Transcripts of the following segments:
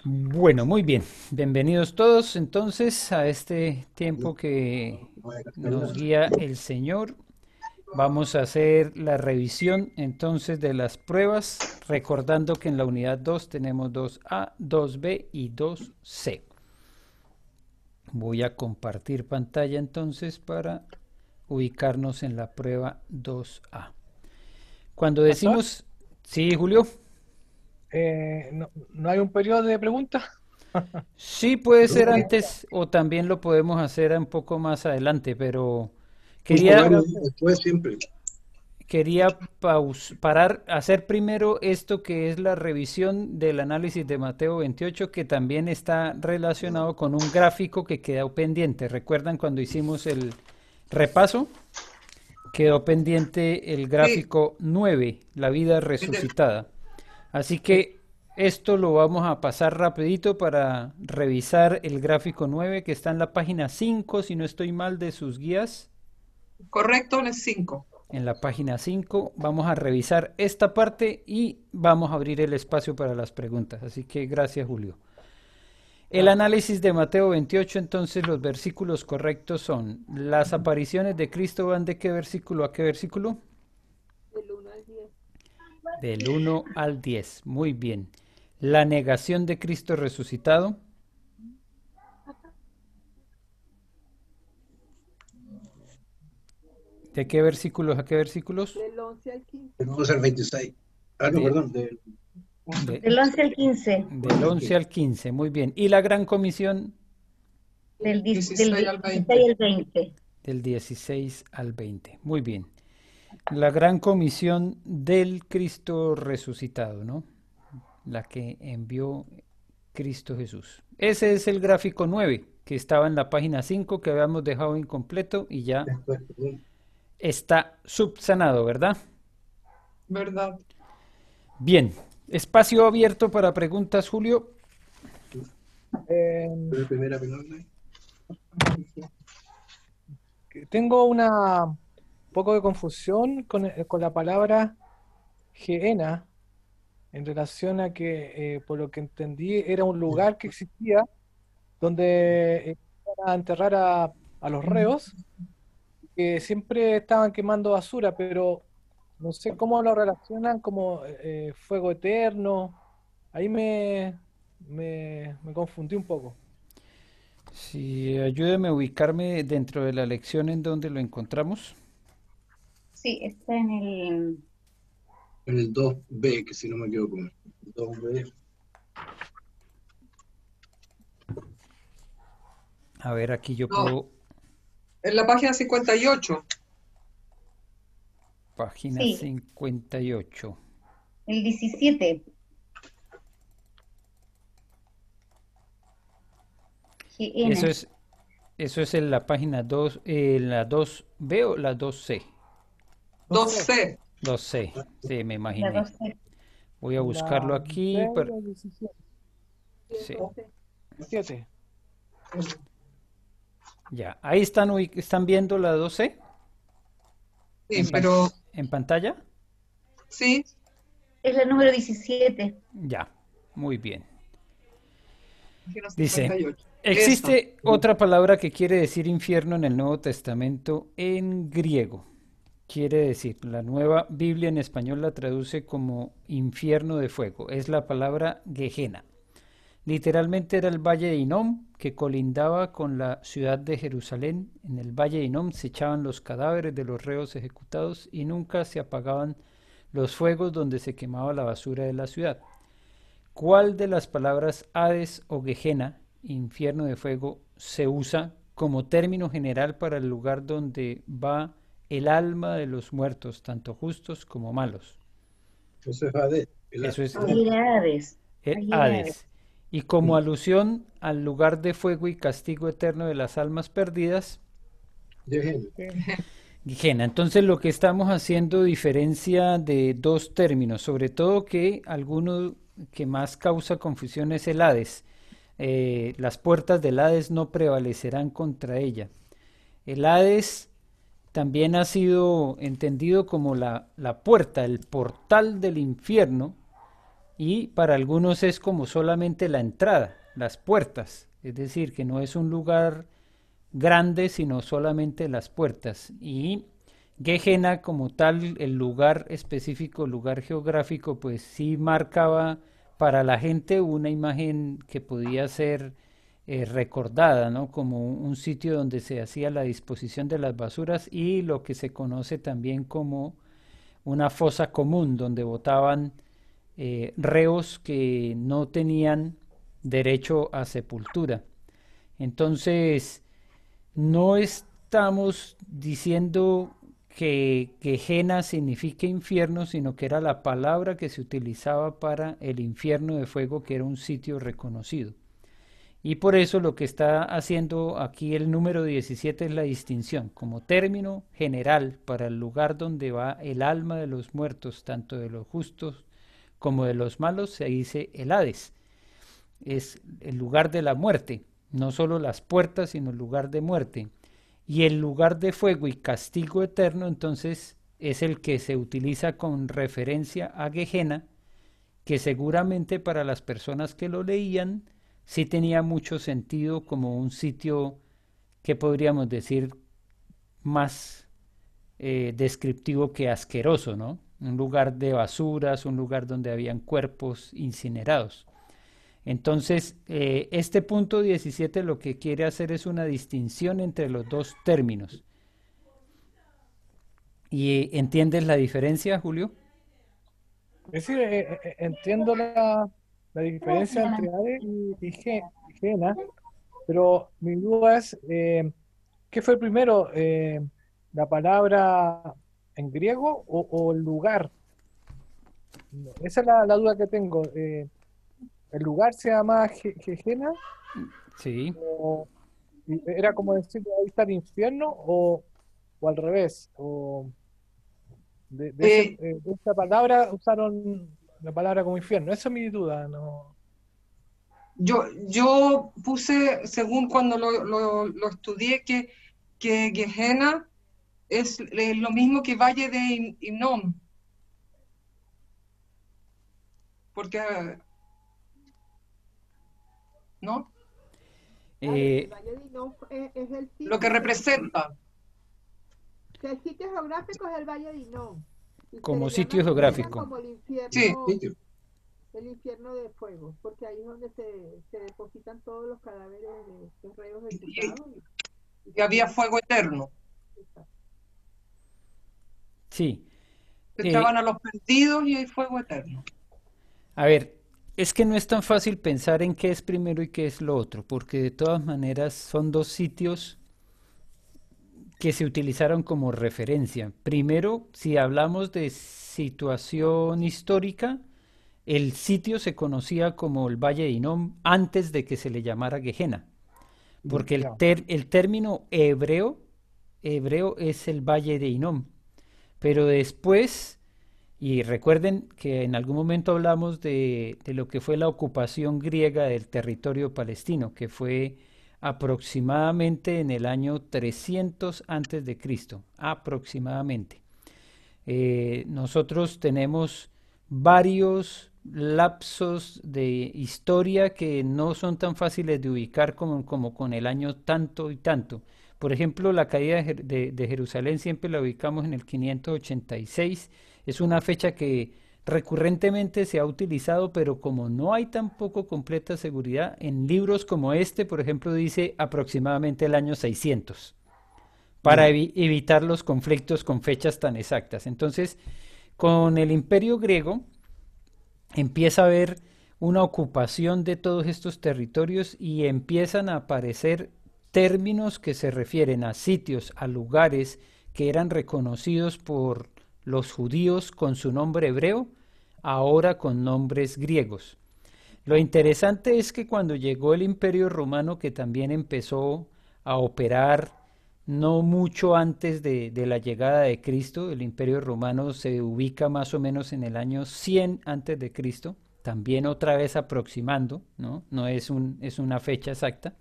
Bueno, muy bien. Bienvenidos todos entonces a este tiempo que nos guía el Señor. Vamos a hacer la revisión entonces de las pruebas, recordando que en la unidad 2 tenemos 2A, 2B y 2C. Voy a compartir pantalla entonces para ubicarnos en la prueba 2A. Cuando Pastor, decimos, sí, Julio. ¿no hay un periodo de preguntas? Sí, puede No, ser antes o también lo podemos hacer un poco más adelante, pero justo quería, Como varios usted. días después siempre. quería parar, hacer primero esto que es la revisión del análisis de Mateo 28, que también está relacionado con un gráfico que quedó pendiente. ¿Recuerdan cuando hicimos el repaso? Quedó pendiente el Sí, gráfico 9, la vida es del- resucitada. Así sí. que esto lo vamos a pasar rapidito para revisar el gráfico 9 que está en la página 5, si no estoy mal, de sus guías. Correcto, es 5. En la página 5 vamos a revisar esta parte y vamos a abrir el espacio para las preguntas. Así que gracias, Julio. El Gracias. análisis de Mateo 28, entonces los versículos correctos son, las apariciones de Cristo van de qué versículo a qué versículo? Del 1 al 10. Muy bien. La negación de Cristo resucitado. ¿De qué versículos a qué versículos? Del 11 al 26. Ah, no, De, perdón. de- Del 11 al 15, del 11 al 15. Muy bien. ¿Y la gran comisión? del 16 al 16 20. al 20. Del 16 al 20. Muy bien. La gran comisión del Cristo resucitado, ¿no? La que envió Cristo Jesús. Ese es el gráfico 9 que estaba en la página 5 que habíamos dejado incompleto y ya Después, está subsanado, ¿verdad? ¿Verdad? Bien. Espacio abierto para preguntas, Julio. Eh, la primera pelota. Tengo una poco de confusión con la palabra Gehenna en relación a que, por lo que entendí, era un lugar que existía donde iban a enterrar a los reos, que siempre estaban quemando basura, pero no sé cómo lo relacionan como fuego eterno. Ahí me confundí un poco. Sí, ayúdeme a ubicarme dentro de la lección en donde lo encontramos. Sí, está en el... En el 2B, que si no me equivoco. 2B. A ver, aquí yo No, puedo, en la página 58. página Sí, 58. el 17. Eso GN. es, eso es en la página 2, la 2B o la 2C. No sé, 2C. 2C, sí, me La imaginé. 12. Voy a buscarlo la aquí. 6 o 17. Sí, Oh, 7. ya. Ahí están, están viendo la 2C Sí, en, pero en pantalla. sí, Es la número 17. Ya, muy bien. página Dice, 58. Eso. existe otra palabra que quiere decir infierno en el Nuevo Testamento en griego. Quiere decir, la nueva Biblia en español la traduce como infierno de fuego. Es la palabra Gehenna. Literalmente era el valle de Hinnom, que colindaba con la ciudad de Jerusalén. En el valle de Hinnom se echaban los cadáveres de los reos ejecutados y nunca se apagaban los fuegos donde se quemaba la basura de la ciudad. ¿Cuál de las palabras Hades o Gehenna, infierno de fuego, se usa como término general para el lugar donde va el alma de los muertos, tanto justos como malos? Eso es AD. Eso es El A. Ahí era Hades. el Ahí era Hades. Hades. Y como alusión al lugar de fuego y castigo eterno de las almas perdidas, Gehenna. Gehenna. Entonces lo que estamos haciendo diferencia de dos términos, sobre todo que alguno que más causa confusión es el Hades. Las puertas del Hades no prevalecerán contra ella. El Hades también ha sido entendido como la puerta, el portal del infierno, y para algunos es como solamente la entrada, las puertas, es decir, que no es un lugar grande, sino solamente las puertas. Y Gehenna como tal, el lugar específico, lugar geográfico, pues sí marcaba para la gente una imagen que podía ser recordada, ¿no? Como un sitio donde se hacía la disposición de las basuras y lo que se conoce también como una fosa común donde votaban reos que no tenían derecho a sepultura. Entonces, no estamos diciendo que Gehenna signifique infierno, sino que era la palabra que se utilizaba para el infierno de fuego, que era un sitio reconocido. Y por eso lo que está haciendo aquí el número 17 es la distinción, como término general para el lugar donde va el alma de los muertos, tanto de los justos como de los malos, se dice el Hades. Es el lugar de la muerte, no solo las puertas, sino el lugar de muerte. Y el lugar de fuego y castigo eterno, entonces, es el que se utiliza con referencia a Gehenna, que seguramente para las personas que lo leían sí tenía mucho sentido como un sitio que podríamos decir más descriptivo que asqueroso, ¿no? Un lugar de basuras, un lugar donde habían cuerpos incinerados. Entonces, este punto 17 lo que quiere hacer es una distinción entre los dos términos. ¿Y entiendes la diferencia, Julio? Es decir, entiendo la diferencia entre Hades y Gehenna, pero mi duda es, ¿qué fue primero? ¿La palabra en griego o el lugar? Esa es la duda que tengo. ¿El lugar se llama Gehenna? Sí. ¿O era como decir ahí está el infierno? ¿O al revés? ¿O de esta palabra usaron la palabra como infierno? Esa es mi duda, ¿no? Yo puse, según cuando lo estudié, que Gehenna es lo mismo que Valle de Hinnom. Porque, ¿no? El Valle de Hinnom es el sitio. Lo que representa. Que el sitio geográfico es el Valle de Hinnom. Como sitio geográfico. Como el infierno, Sí. el infierno de fuego, porque ahí es donde se depositan todos los cadáveres de los reos ejecutados. Y había fuego eterno. Sí. Se echaban a los perdidos y hay fuego eterno. A ver, es que no es tan fácil pensar en qué es primero y qué es lo otro, porque de todas maneras son dos sitios que se utilizaron como referencia. Primero, si hablamos de situación histórica, el sitio se conocía como el Valle de Hinnom antes de que se le llamara Gehenna, porque el término hebreo es el Valle de Hinnom, pero después, y recuerden que en algún momento hablamos de lo que fue la ocupación griega del territorio palestino, que fue aproximadamente en el año 300 antes de Cristo, aproximadamente. Nosotros tenemos varios lapsos de historia que no son tan fáciles de ubicar como con el año tanto y tanto. Por ejemplo, la caída de Jerusalén siempre la ubicamos en el 586. Es una fecha que recurrentemente se ha utilizado, pero como no hay tampoco completa seguridad, en libros como este, por ejemplo, dice aproximadamente el año 600, para evitar los conflictos con fechas tan exactas. Entonces, con el Imperio griego empieza a haber una ocupación de todos estos territorios y empiezan a aparecer términos que se refieren a sitios, a lugares que eran reconocidos por los judíos con su nombre hebreo, ahora con nombres griegos. Lo interesante es que cuando llegó el Imperio Romano, que también empezó a operar no mucho antes de la llegada de Cristo, el Imperio Romano se ubica más o menos en el año 100 antes de Cristo, también otra vez aproximando, no es una fecha exacta.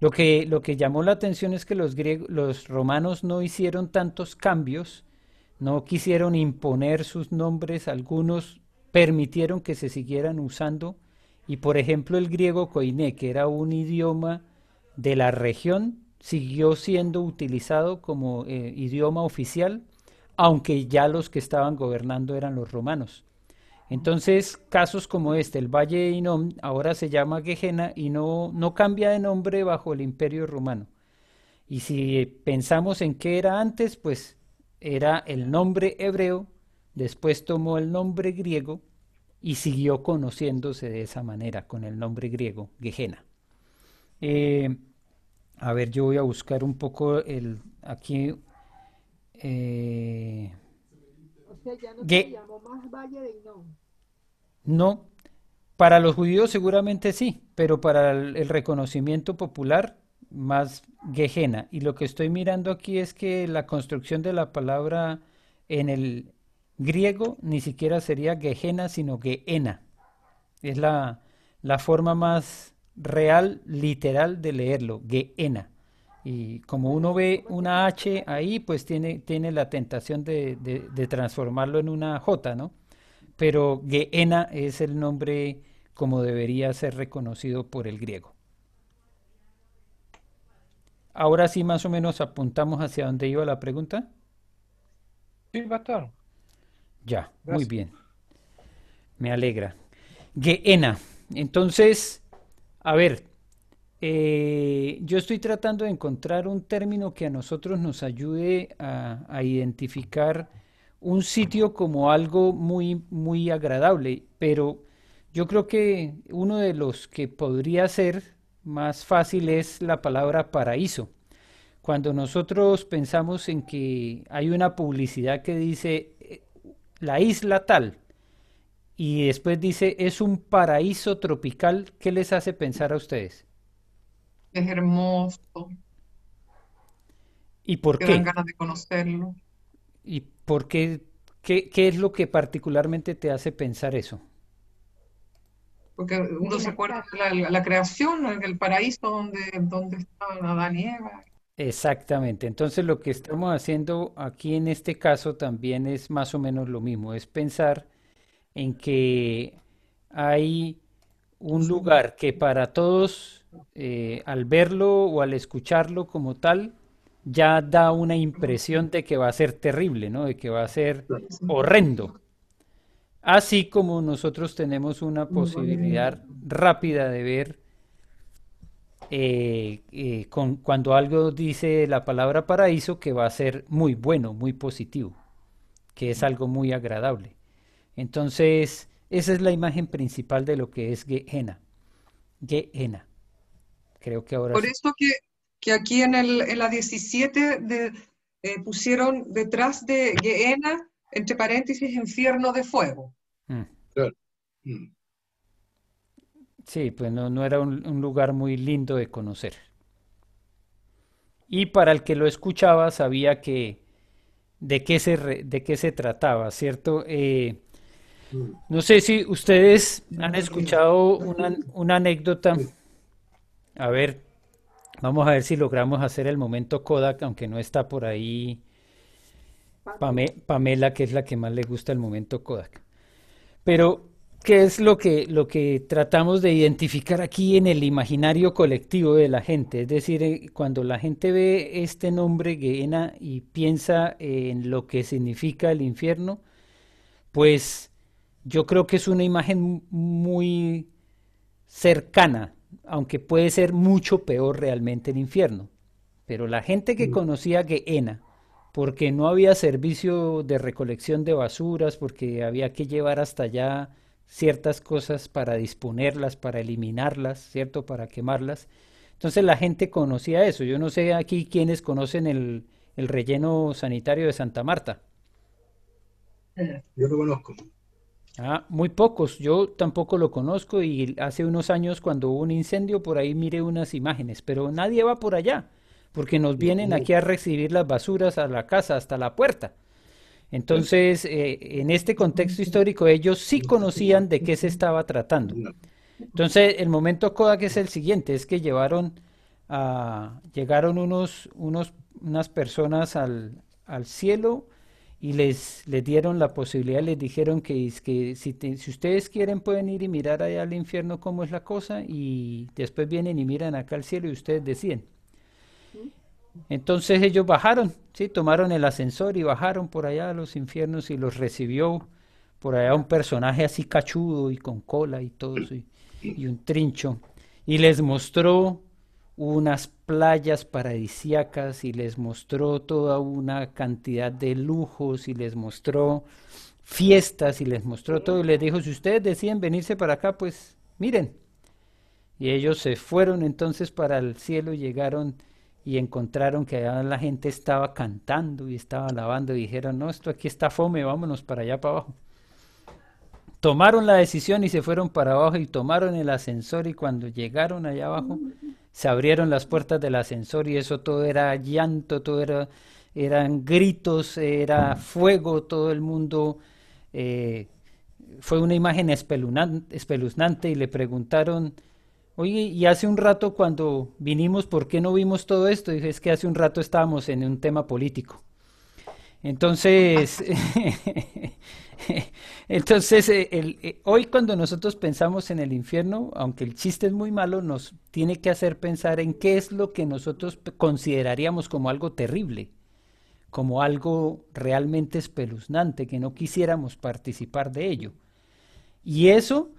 Lo que llamó la atención es que los romanos no hicieron tantos cambios, no quisieron imponer sus nombres, algunos permitieron que se siguieran usando. Y por ejemplo el griego koiné, que era un idioma de la región, siguió siendo utilizado como idioma oficial, aunque ya los que estaban gobernando eran los romanos. Entonces, casos como este, el Valle de Hinnom, ahora se llama Gehenna y no cambia de nombre bajo el Imperio Romano. Y si pensamos en qué era antes, pues era el nombre hebreo, después tomó el nombre griego y siguió conociéndose de esa manera, con el nombre griego, Gehenna. A ver, yo voy a buscar un poco aquí. O sea, ya no se Ge- le llamó más Valle de Hinnom. no, para los judíos seguramente sí, pero para el reconocimiento popular, más Gehenna. Y lo que estoy mirando aquí es que la construcción de la palabra en el griego ni siquiera sería Gehenna, sino Gehenna. Es la forma más real, literal de leerlo, Gehenna. Y como uno ve una H ahí, pues tiene la tentación de transformarlo en una J, ¿no? Pero Gehenna es el nombre como debería ser reconocido por el griego. Ahora sí más o menos apuntamos hacia dónde iba la pregunta. Sí, pastor. Ya, muy Gracias. bien. Me alegra. Gehenna. Entonces, a ver, yo estoy tratando de encontrar un término que a nosotros nos ayude a identificar un sitio como algo muy, muy agradable, pero yo creo que uno de los que podría ser más fácil es la palabra paraíso. Cuando nosotros pensamos en que hay una publicidad que dice la isla tal y después dice es un paraíso tropical, ¿qué les hace pensar a ustedes? Es hermoso, ¿Y por que dan qué? ganas de conocerlo. ¿Y por qué? ¿Qué es lo que particularmente te hace pensar eso? Porque uno De se las acuerda casas. de la creación, en el paraíso donde estaban Adán y Eva. Exactamente. Entonces lo que estamos haciendo aquí en este caso también es más o menos lo mismo, es pensar en que hay un lugar que para todos, al verlo o al escucharlo como tal, ya da una impresión de que va a ser terrible, ¿no? De que va a ser horrendo. Así como nosotros tenemos una posibilidad rápida de ver cuando algo dice la palabra paraíso que va a ser muy bueno, muy positivo, que es algo muy agradable. Entonces, esa es la imagen principal de lo que es Gehenna. Gehenna. Creo que ahora Por sí. eso que aquí en la 17 pusieron detrás de Gehenna, entre paréntesis, infierno de fuego. Mm. Claro. Mm. Sí, pues no era un lugar muy lindo de conocer. Y para el que lo escuchaba sabía que de qué se trataba, ¿cierto? Mm. No sé si ustedes han escuchado una anécdota. A ver, vamos a ver si logramos hacer el momento Kodak, aunque no está por ahí Pamela. Pamela, que es la que más le gusta el momento Kodak. Pero, ¿qué es lo que tratamos de identificar aquí en el imaginario colectivo de la gente? Es decir, cuando la gente ve este nombre Gehenna y piensa en lo que significa el infierno, pues yo creo que es una imagen muy cercana, aunque puede ser mucho peor realmente el infierno. Pero la gente que Mm. conocía Gehenna, porque no había servicio de recolección de basuras, porque había que llevar hasta allá ciertas cosas para disponerlas, para eliminarlas, ¿cierto? Para quemarlas. Entonces la gente conocía eso. Yo no sé aquí quiénes conocen el relleno sanitario de Santa Marta. Yo lo conozco. Ah, muy pocos. Yo tampoco lo conozco y hace unos años cuando hubo un incendio por ahí miré unas imágenes, pero nadie va por allá, porque nos vienen No, aquí a recibir las basuras a la casa hasta la puerta. Entonces, en este contexto histórico, ellos sí conocían de qué se estaba tratando. no. Entonces, el momento Kodak es el siguiente, es que llegaron unas personas al cielo y les dieron la posibilidad, les dijeron que si ustedes quieren pueden ir y mirar allá al infierno cómo es la cosa y después vienen y miran acá al cielo y ustedes deciden. Entonces ellos bajaron, ¿sí? Tomaron el ascensor y bajaron por allá a los infiernos y los recibió por allá un personaje así cachudo y con cola y todo eso, y un trincho, y les mostró unas playas paradisíacas y les mostró toda una cantidad de lujos y les mostró fiestas y les mostró todo y les dijo, si ustedes deciden venirse para acá, pues miren. Y ellos se fueron entonces para el cielo y llegaron y encontraron que allá la gente estaba cantando y estaba alabando y dijeron, no, esto aquí está fome, vámonos para allá para abajo. Tomaron la decisión y se fueron para abajo y tomaron el ascensor y cuando llegaron allá abajo se abrieron las puertas del ascensor y eso todo era llanto, eran gritos, era fuego, todo el mundo, fue una imagen espeluznante y le preguntaron, oye, y hace un rato cuando vinimos, ¿por qué no vimos todo esto? Dije, es que hace un rato estábamos en un tema político. Entonces, hoy cuando nosotros pensamos en el infierno, aunque el chiste es muy malo, nos tiene que hacer pensar en qué es lo que nosotros consideraríamos como algo terrible, como algo realmente espeluznante, que no quisiéramos participar de ello. Y eso,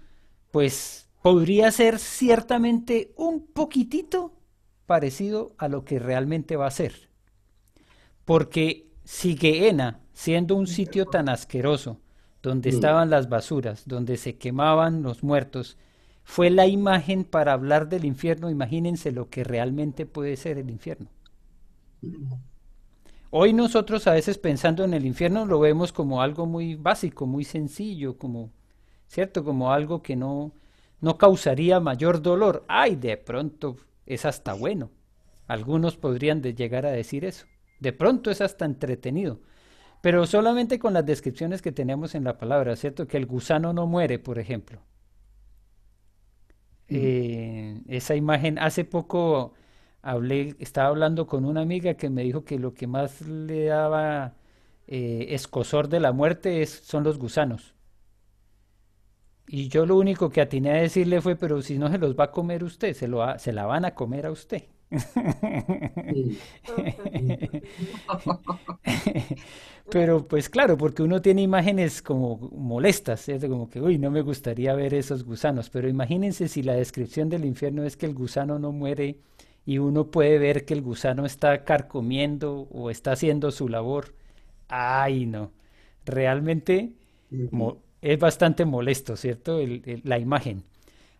pues, podría ser ciertamente un poquitito parecido a lo que realmente va a ser. Porque si Gehenna, siendo un sitio tan asqueroso, donde estaban las basuras, donde se quemaban los muertos, fue la imagen para hablar del infierno, imagínense lo que realmente puede ser el infierno. Hoy nosotros a veces pensando en el infierno lo vemos como algo muy básico, muy sencillo, como, ¿cierto? Como algo que no causaría mayor dolor. ¡Ay, de pronto es hasta bueno! Algunos podrían llegar a decir eso. De pronto es hasta entretenido, pero solamente con las descripciones que tenemos en la palabra, ¿cierto? Que el gusano no muere, por ejemplo. Esa imagen, hace poco estaba hablando con una amiga que me dijo que lo que más le daba escozor de la muerte son los gusanos. Y yo lo único que atiné a decirle fue, pero si no se los va a comer usted, se la van a comer a usted. Pero pues claro, porque uno tiene imágenes como molestas, ¿cierto? Como que, uy, no me gustaría ver esos gusanos, pero imagínense si la descripción del infierno es que el gusano no muere y uno puede ver que el gusano está carcomiendo o está haciendo su labor. Ay, no, realmente es bastante molesto, ¿cierto? La imagen.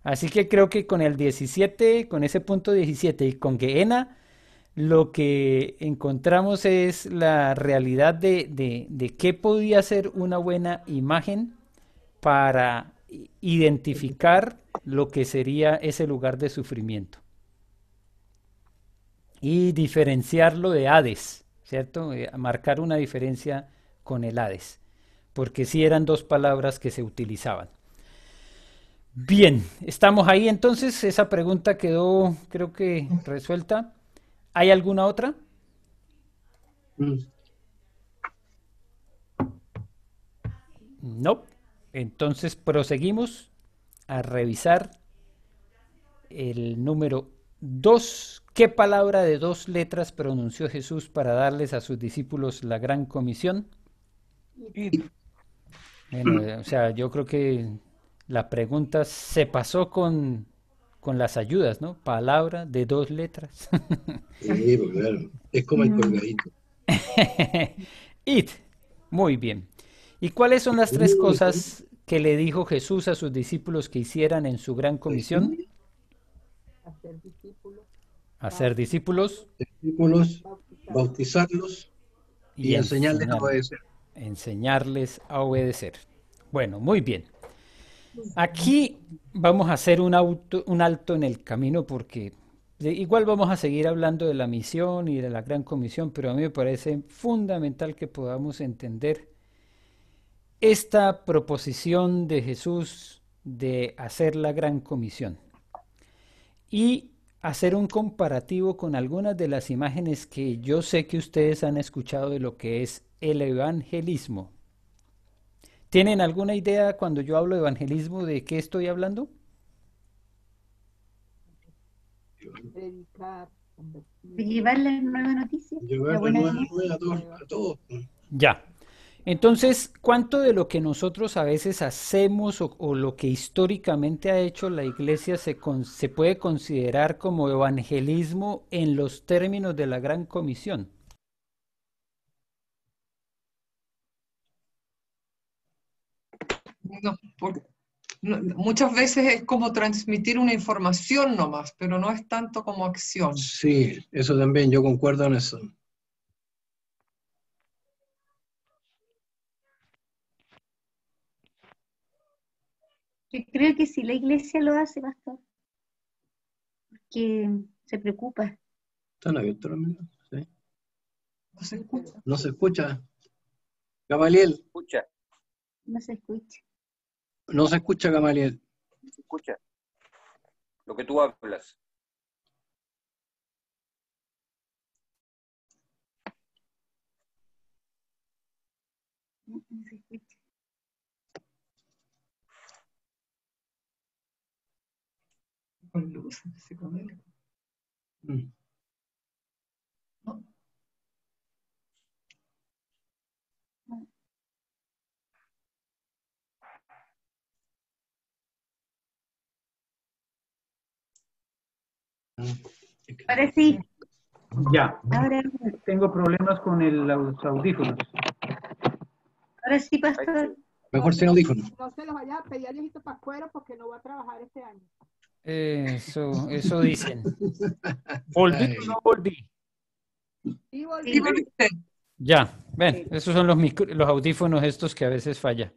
Así que creo que con el 17, con ese punto 17 y con Gehenna, lo que encontramos es la realidad de qué podía ser una buena imagen para identificar lo que sería ese lugar de sufrimiento. Y diferenciarlo de Hades, ¿cierto? Marcar una diferencia con el Hades, porque sí eran dos palabras que se utilizaban. Bien, estamos ahí entonces, esa pregunta quedó creo que resuelta. ¿Hay alguna otra? No. Entonces proseguimos a revisar el número 2. ¿Qué palabra de 2 letras pronunció Jesús para darles a sus discípulos la gran comisión? Bueno, o sea, yo creo que la pregunta se pasó con las ayudas, ¿no? Palabra de 2 letras. Sí, pues claro. Es como el colgadito. It. Muy bien. ¿Y cuáles son las 3 cosas que le dijo Jesús a sus discípulos que hicieran en su gran comisión? Hacer discípulos. Hacer discípulos. Bautizarlos y enseñarles a obedecer. Enseñarles a obedecer. Bueno, muy bien. Aquí vamos a hacer un alto en el camino porque igual vamos a seguir hablando de la misión y de la gran comisión, pero a mí me parece fundamental que podamos entender esta proposición de Jesús de hacer la gran comisión y hacer un comparativo con algunas de las imágenes que yo sé que ustedes han escuchado de lo que es el evangelismo. ¿Tienen alguna idea cuando yo hablo de evangelismo de qué estoy hablando? Predicar, De llevar la nueva noticia, Llevar la la buena nueva noticia. nueva a todos. Ya. Entonces, ¿cuánto de lo que nosotros a veces hacemos o lo que históricamente ha hecho la iglesia se puede considerar como evangelismo en los términos de la Gran Comisión? No, muchas veces es como transmitir una información nomás, pero no es tanto como acción. Sí, eso también, yo concuerdo en eso. Yo creo que sí, la iglesia lo hace, pastor, que se preocupa. ¿Están abiertos los micrófonos? Sí. No se escucha. No se escucha. Gamaliel, Escucha, No se escucha. no se escucha, Gamaliel. se escucha. Lo que tú hablas. No se escucha. Con luz, se conecta. Mm. Ahora sí, Ya. ahora, Tengo problemas con los audífonos. ahora sí, pastor. Mejor sin audífono. No se los vaya a pedir a Diosito Pascuero porque no va a trabajar este año. Eso dicen. ¿Volví o no volví? Y volví. ¿Y volviste? Ya, ven, esos son los audífonos estos que a veces falla.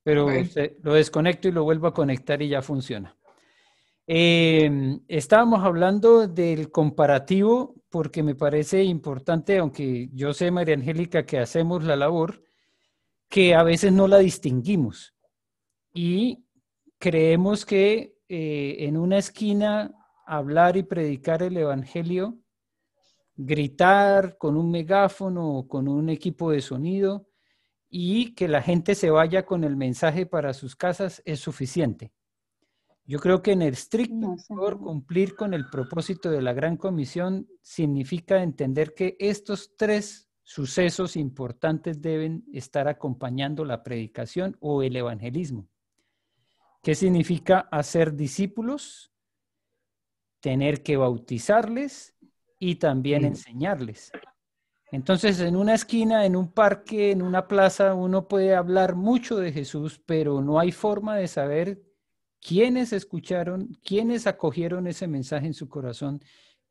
Pero Ok. lo desconecto y lo vuelvo a conectar y ya funciona. Estábamos hablando del comparativo porque me parece importante, aunque yo sé, María Angélica, que hacemos la labor, que a veces no la distinguimos y creemos que en una esquina hablar y predicar el evangelio, gritar con un megáfono o con un equipo de sonido y que la gente se vaya con el mensaje para sus casas es suficiente. Yo creo que en el estricto No, eso rigor, no. cumplir con el propósito de la Gran Comisión significa entender que estos tres sucesos importantes deben estar acompañando la predicación o el evangelismo. ¿Qué significa hacer discípulos? Tener que bautizarles y también enseñarles. Entonces, en una esquina, en un parque, en una plaza, uno puede hablar mucho de Jesús, pero no hay forma de saber quiénes escucharon, quiénes acogieron ese mensaje en su corazón,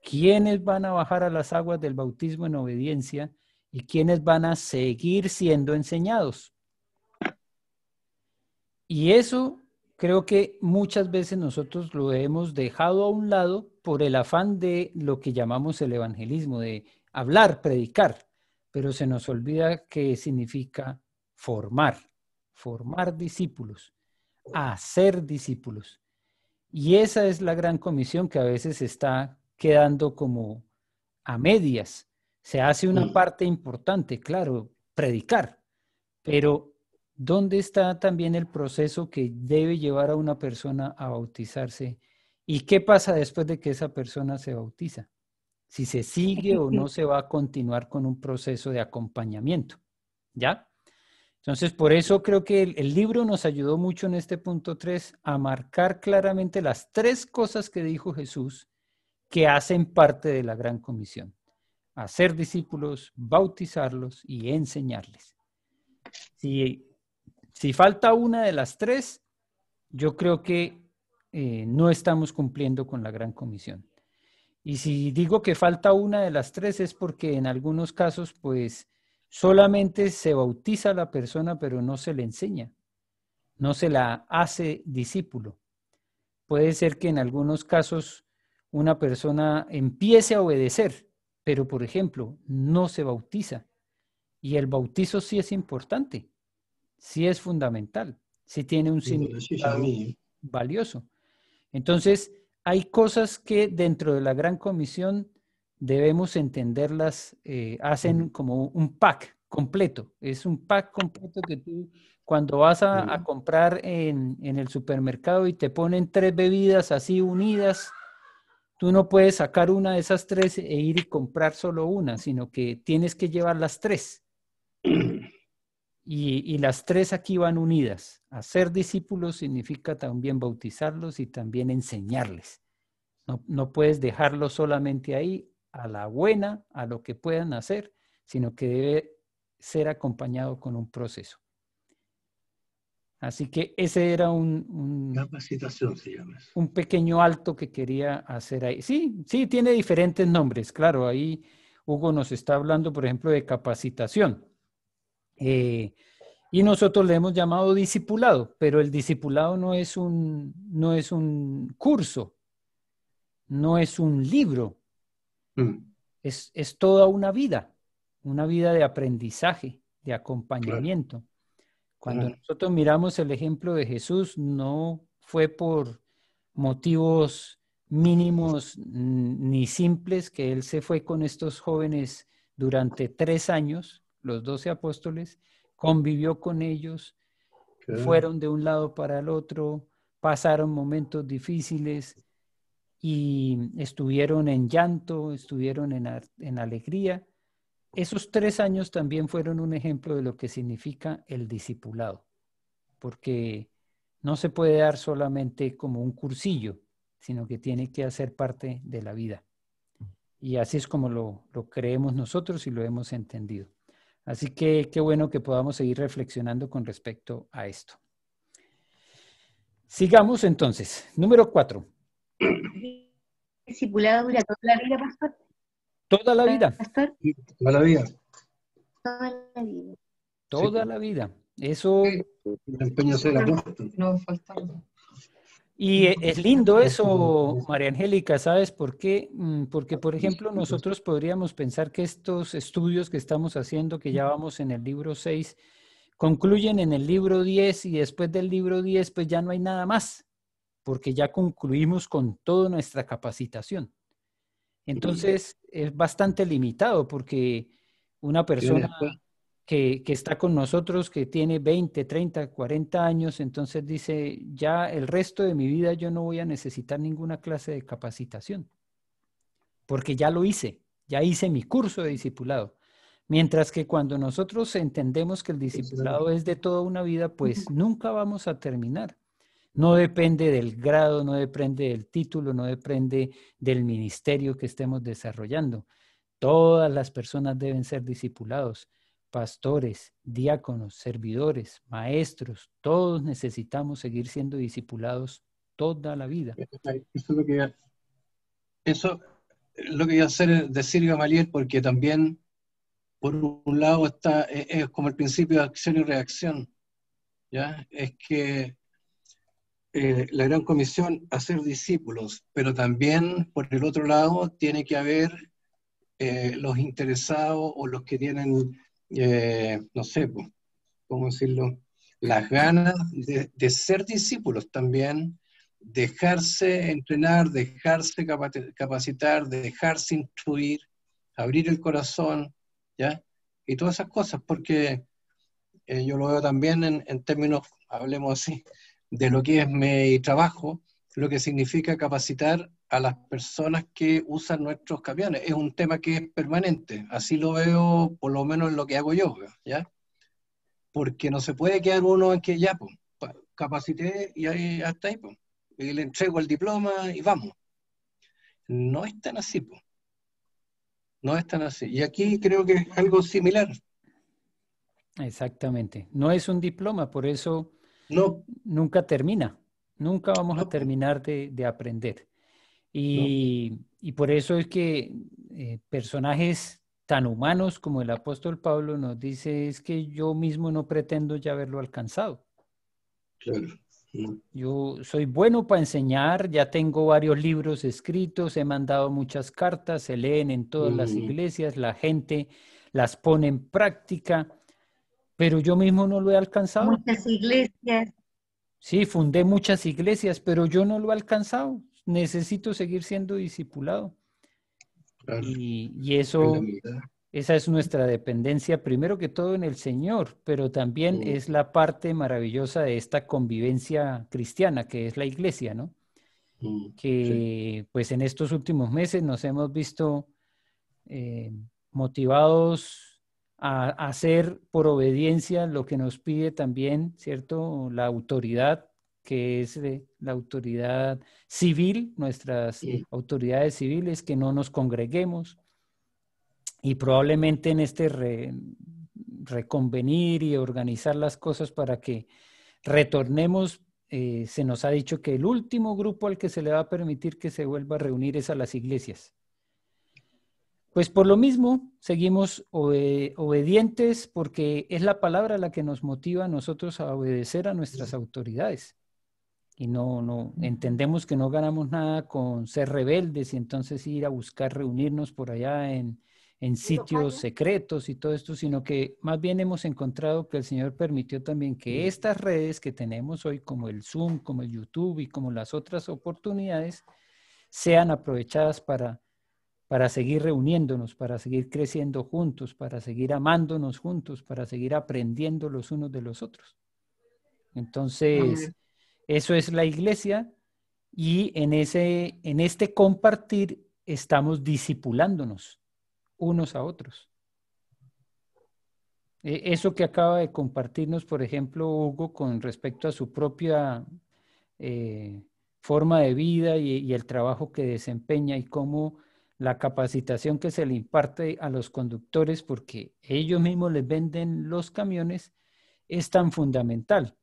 quiénes van a bajar a las aguas del bautismo en obediencia y quiénes van a seguir siendo enseñados. Y eso creo que muchas veces nosotros lo hemos dejado a un lado por el afán de lo que llamamos el evangelismo, de hablar, predicar, pero se nos olvida que significa formar discípulos, hacer discípulos. Y esa es la gran comisión que a veces está quedando como a medias. Se hace una parte importante, claro, predicar, pero ¿dónde está también el proceso que debe llevar a una persona a bautizarse? ¿Y qué pasa después de que esa persona se bautiza? Si se sigue o no se va a continuar con un proceso de acompañamiento. ¿Ya? Entonces, por eso creo que el libro nos ayudó mucho en este punto 3 a marcar claramente las tres cosas que dijo Jesús que hacen parte de la gran comisión. Hacer discípulos, bautizarlos y enseñarles. Si falta una de las tres, yo creo que no estamos cumpliendo con la gran comisión. Y si digo que falta una de las tres es porque en algunos casos, pues, solamente se bautiza a la persona, pero no se le enseña, no se la hace discípulo. Puede ser que en algunos casos una persona empiece a obedecer, pero, por ejemplo, no se bautiza. Y el bautizo sí es importante, sí es fundamental, sí tiene un significado valioso. Entonces, hay cosas que dentro de la Gran Comisión debemos entenderlas, hacen como un pack, completo. Es un pack completo que tú, cuando vas a comprar en el supermercado y te ponen 3 bebidas así unidas, tú no puedes sacar una de esas 3 e ir y comprar solo una, sino que tienes que llevar las 3. Y las 3 aquí van unidas. Hacer discípulos significa también bautizarlos y también enseñarles. No puedes dejarlo solamente ahí, a la buena, a lo que puedan hacer, sino que debe ser acompañado con un proceso. Así que ese era Capacitación se llama eso. un pequeño alto que quería hacer ahí. Sí, sí, tiene diferentes nombres. Claro, ahí Hugo nos está hablando, por ejemplo, de capacitación. Y nosotros le hemos llamado discipulado, pero el discipulado no es un curso, no es un libro, es toda una vida de aprendizaje, de acompañamiento. Cuando nosotros miramos el ejemplo de Jesús, no fue por motivos mínimos ni simples que él se fue con estos jóvenes durante 3 años, los 12 apóstoles, convivió con ellos, fueron de un lado para el otro, pasaron momentos difíciles y estuvieron en llanto, estuvieron en alegría. Esos 3 años también fueron un ejemplo de lo que significa el discipulado, porque no se puede dar solamente como un cursillo, sino que tiene que hacer parte de la vida. Y así es como lo creemos nosotros y lo hemos entendido. Así que qué bueno que podamos seguir reflexionando con respecto a esto. Sigamos entonces. Número 4. ¿Discipulado dura toda la vida, pastor? Toda la vida. ¿Pastor? Toda la vida. Toda la vida. Toda la vida. Eso... El empeño de ser apóstol. No falta. Y es lindo eso, María Angélica, ¿sabes por qué? Porque, por ejemplo, nosotros podríamos pensar que estos estudios que estamos haciendo, que ya vamos en el libro 6, concluyen en el libro 10 y después del libro 10 pues ya no hay nada más, porque ya concluimos con toda nuestra capacitación. Entonces es bastante limitado porque una persona que está con nosotros, que tiene 20, 30, 40 años, entonces dice, ya el resto de mi vida yo no voy a necesitar ninguna clase de capacitación, porque ya lo hice, ya hice mi curso de discipulado. Mientras que cuando nosotros entendemos que el discipulado es de toda una vida, pues nunca vamos a terminar. No depende del grado, no depende del título, no depende del ministerio que estemos desarrollando. Todas las personas deben ser discipulados. Pastores, diáconos, servidores, maestros, todos necesitamos seguir siendo discipulados toda la vida. Eso es lo que iba a hacer decir Gamaliel, porque también, por un lado, es como el principio de acción y reacción, ¿ya? Es que la gran comisión, hacer discípulos, pero también, por el otro lado, tiene que haber los interesados o los que tienen, no sé, pues, ¿cómo decirlo? Las ganas de ser discípulos también, dejarse entrenar, dejarse capacitar, dejarse instruir, abrir el corazón, ¿ya? Y todas esas cosas, porque yo lo veo también en términos, hablemos así, de lo que es mi trabajo, lo que significa capacitar a las personas que usan nuestros camiones. Es un tema que es permanente, así lo veo por lo menos en lo que hago yo, ¿ya? Porque no se puede quedar uno en que ya, pues, capacité y ahí hasta ahí, pues, y le entrego el diploma y vamos. No es tan así, pues. No es tan así. Y aquí creo que es algo similar. Exactamente. No es un diploma, por eso no, nunca termina. Nunca vamos a terminar de aprender. Y por eso es que personajes tan humanos como el apóstol Pablo nos dice, es que yo mismo no pretendo ya haberlo alcanzado. Claro. Yo soy bueno para enseñar, ya tengo varios libros escritos, he mandado muchas cartas, se leen en todas las iglesias, la gente las pone en práctica, pero yo mismo no lo he alcanzado. Muchas iglesias. Sí, fundé muchas iglesias, pero yo no lo he alcanzado. Necesito seguir siendo discipulado. Claro. Y eso Esa es nuestra dependencia, primero que todo en el Señor, pero también es la parte maravillosa de esta convivencia cristiana, que es la iglesia, ¿no? Sí. Que pues en estos últimos meses nos hemos visto motivados a hacer por obediencia lo que nos pide también, ¿cierto? La autoridad, que es la autoridad civil, nuestras autoridades civiles, que no nos congreguemos. Y probablemente en este reconvenir y organizar las cosas para que retornemos, se nos ha dicho que el último grupo al que se le va a permitir que se vuelva a reunir es a las iglesias. Pues por lo mismo, seguimos obedientes porque es la palabra la que nos motiva a nosotros a obedecer a nuestras autoridades. Y no entendemos que no ganamos nada con ser rebeldes y entonces ir a buscar reunirnos por allá en sitios secretos y todo esto, sino que más bien hemos encontrado que el Señor permitió también que estas redes que tenemos hoy, como el Zoom, como el YouTube y como las otras oportunidades, sean aprovechadas para seguir reuniéndonos, para seguir creciendo juntos, para seguir amándonos juntos, para seguir aprendiendo los unos de los otros. Entonces, eso es la iglesia y en este compartir estamos discipulándonos unos a otros. Eso que acaba de compartirnos, por ejemplo, Hugo, con respecto a su propia forma de vida y el trabajo que desempeña y cómo la capacitación que se le imparte a los conductores, porque ellos mismos les venden los camiones, es tan fundamental.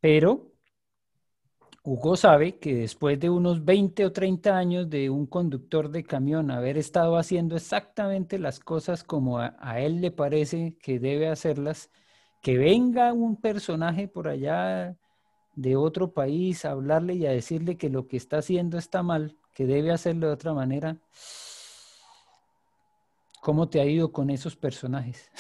Pero Hugo sabe que después de unos 20 o 30 años de un conductor de camión haber estado haciendo exactamente las cosas como a él le parece que debe hacerlas, que venga un personaje por allá de otro país a hablarle y a decirle que lo que está haciendo está mal, que debe hacerlo de otra manera. ¿Cómo te ha ido con esos personajes?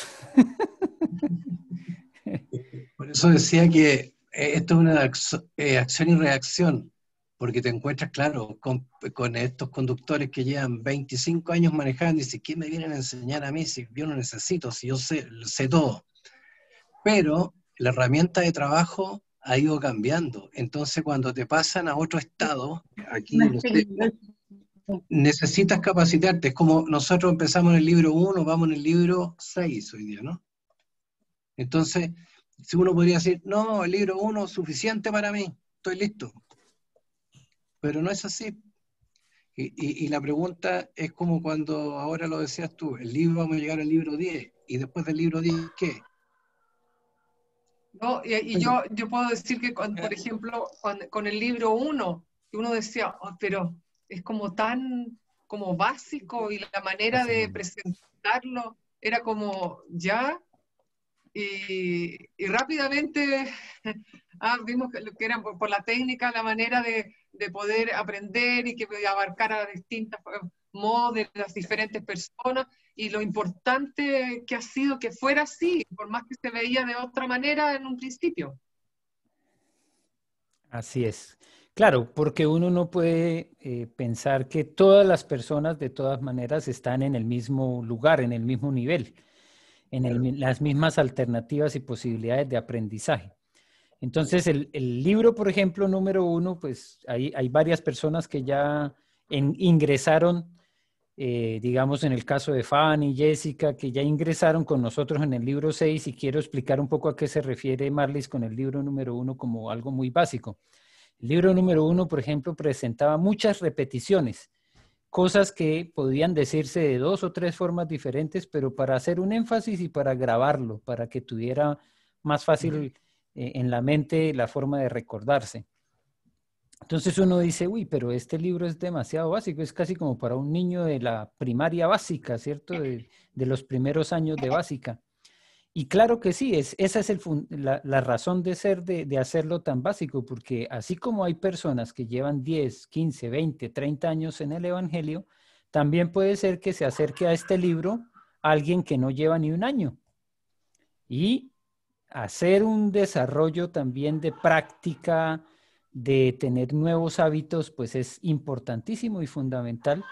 Por eso decía que esto es una acción y reacción, porque te encuentras, claro, con estos conductores que llevan 25 años manejando y dicen, ¿qué me vienen a enseñar a mí si yo no necesito, si yo sé todo? Pero la herramienta de trabajo ha ido cambiando. Entonces, cuando te pasan a otro estado, aquí no sé, necesitas capacitarte. Es como nosotros empezamos en el libro 1, vamos en el libro 6 hoy día, ¿no? Entonces, si uno podría decir, no, el libro 1 es suficiente para mí, estoy listo. Pero no es así. Y la pregunta es como cuando ahora lo decías tú, el libro, vamos a llegar al libro 10, y después del libro 10, ¿qué? No, y yo puedo decir que, por ejemplo, con el libro 1, que uno decía, "Oh, pero es como tan como básico y la manera de presentarlo era como ya, y rápidamente vimos que era por la técnica, la manera de poder aprender y que abarcara distintos modos de las diferentes personas, y lo importante que ha sido que fuera así, por más que se veía de otra manera en un principio. Así es. Claro, porque uno no puede pensar que todas las personas de todas maneras están en el mismo lugar, en el mismo nivel, en las mismas alternativas y posibilidades de aprendizaje. Entonces, el libro, por ejemplo, número 1, pues hay varias personas que ya ingresaron, digamos en el caso de Fanny, Jessica, que ya ingresaron con nosotros en el libro 6, y quiero explicar un poco a qué se refiere Marlis con el libro número 1 como algo muy básico. El libro número 1, por ejemplo, presentaba muchas repeticiones, cosas que podían decirse de 2 o 3 formas diferentes, pero para hacer un énfasis y para grabarlo, para que tuviera más fácil en la mente la forma de recordarse. Entonces uno dice, uy, pero este libro es demasiado básico, es casi como para un niño de la primaria básica, ¿cierto? De los primeros años de básica. Y claro que sí, esa es la razón de ser de hacerlo tan básico, porque así como hay personas que llevan 10, 15, 20, 30 años en el Evangelio, también puede ser que se acerque a este libro alguien que no lleva ni un año. Y hacer un desarrollo también de práctica, de tener nuevos hábitos, pues es importantísimo y fundamental.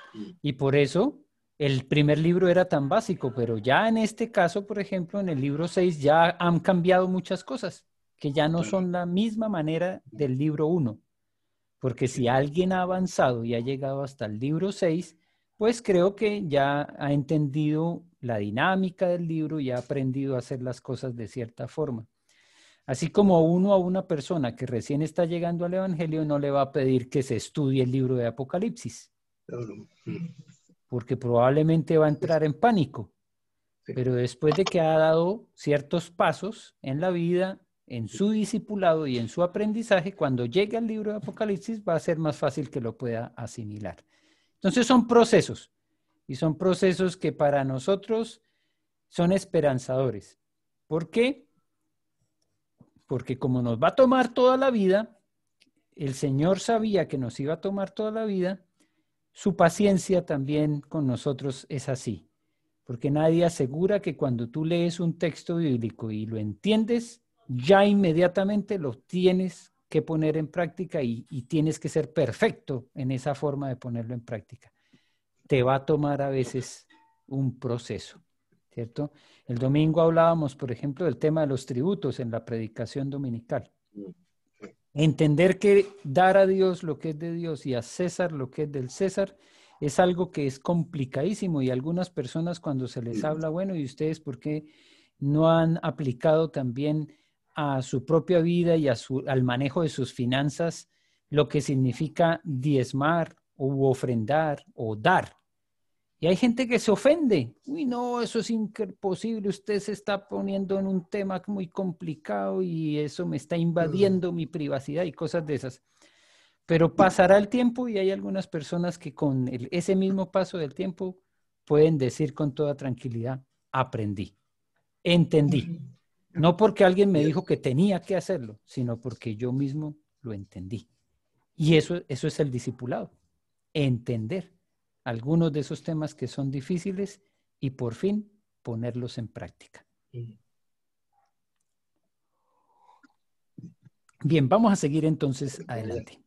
Y por eso El primer libro era tan básico, pero ya en este caso, por ejemplo, en el libro 6 ya han cambiado muchas cosas, que ya no son la misma manera del libro 1. Porque si alguien ha avanzado y ha llegado hasta el libro 6, pues creo que ya ha entendido la dinámica del libro y ha aprendido a hacer las cosas de cierta forma. Así como uno a una persona que recién está llegando al Evangelio no le va a pedir que se estudie el libro de Apocalipsis, porque probablemente va a entrar en pánico. Pero después de que ha dado ciertos pasos en la vida, en su discipulado y en su aprendizaje, cuando llegue al libro de Apocalipsis va a ser más fácil que lo pueda asimilar. Entonces son procesos, y son procesos que para nosotros son esperanzadores. ¿Por qué? Porque como nos va a tomar toda la vida, el Señor sabía que nos iba a tomar toda la vida, su paciencia también con nosotros es así. Porque nadie asegura que cuando tú lees un texto bíblico y lo entiendes, ya inmediatamente lo tienes que poner en práctica y tienes que ser perfecto en esa forma de ponerlo en práctica. Te va a tomar a veces un proceso, ¿cierto? El domingo hablábamos, por ejemplo, del tema de los tributos en la predicación dominical. Entender que dar a Dios lo que es de Dios y a César lo que es del César es algo que es complicadísimo, y algunas personas cuando se les habla, bueno, ¿y ustedes por qué no han aplicado también a su propia vida y al manejo de sus finanzas lo que significa diezmar o ofrendar o dar? Y hay gente que se ofende. Uy, no, eso es imposible. Usted se está poniendo en un tema muy complicado y eso me está invadiendo mi privacidad y cosas de esas. Pero pasará el tiempo y hay algunas personas que con ese mismo paso del tiempo pueden decir con toda tranquilidad, aprendí, entendí. No porque alguien me dijo que tenía que hacerlo, sino porque yo mismo lo entendí. Y eso es el discipulado, entender algunos de esos temas que son difíciles y por fin ponerlos en práctica. Bien, vamos a seguir entonces adelante.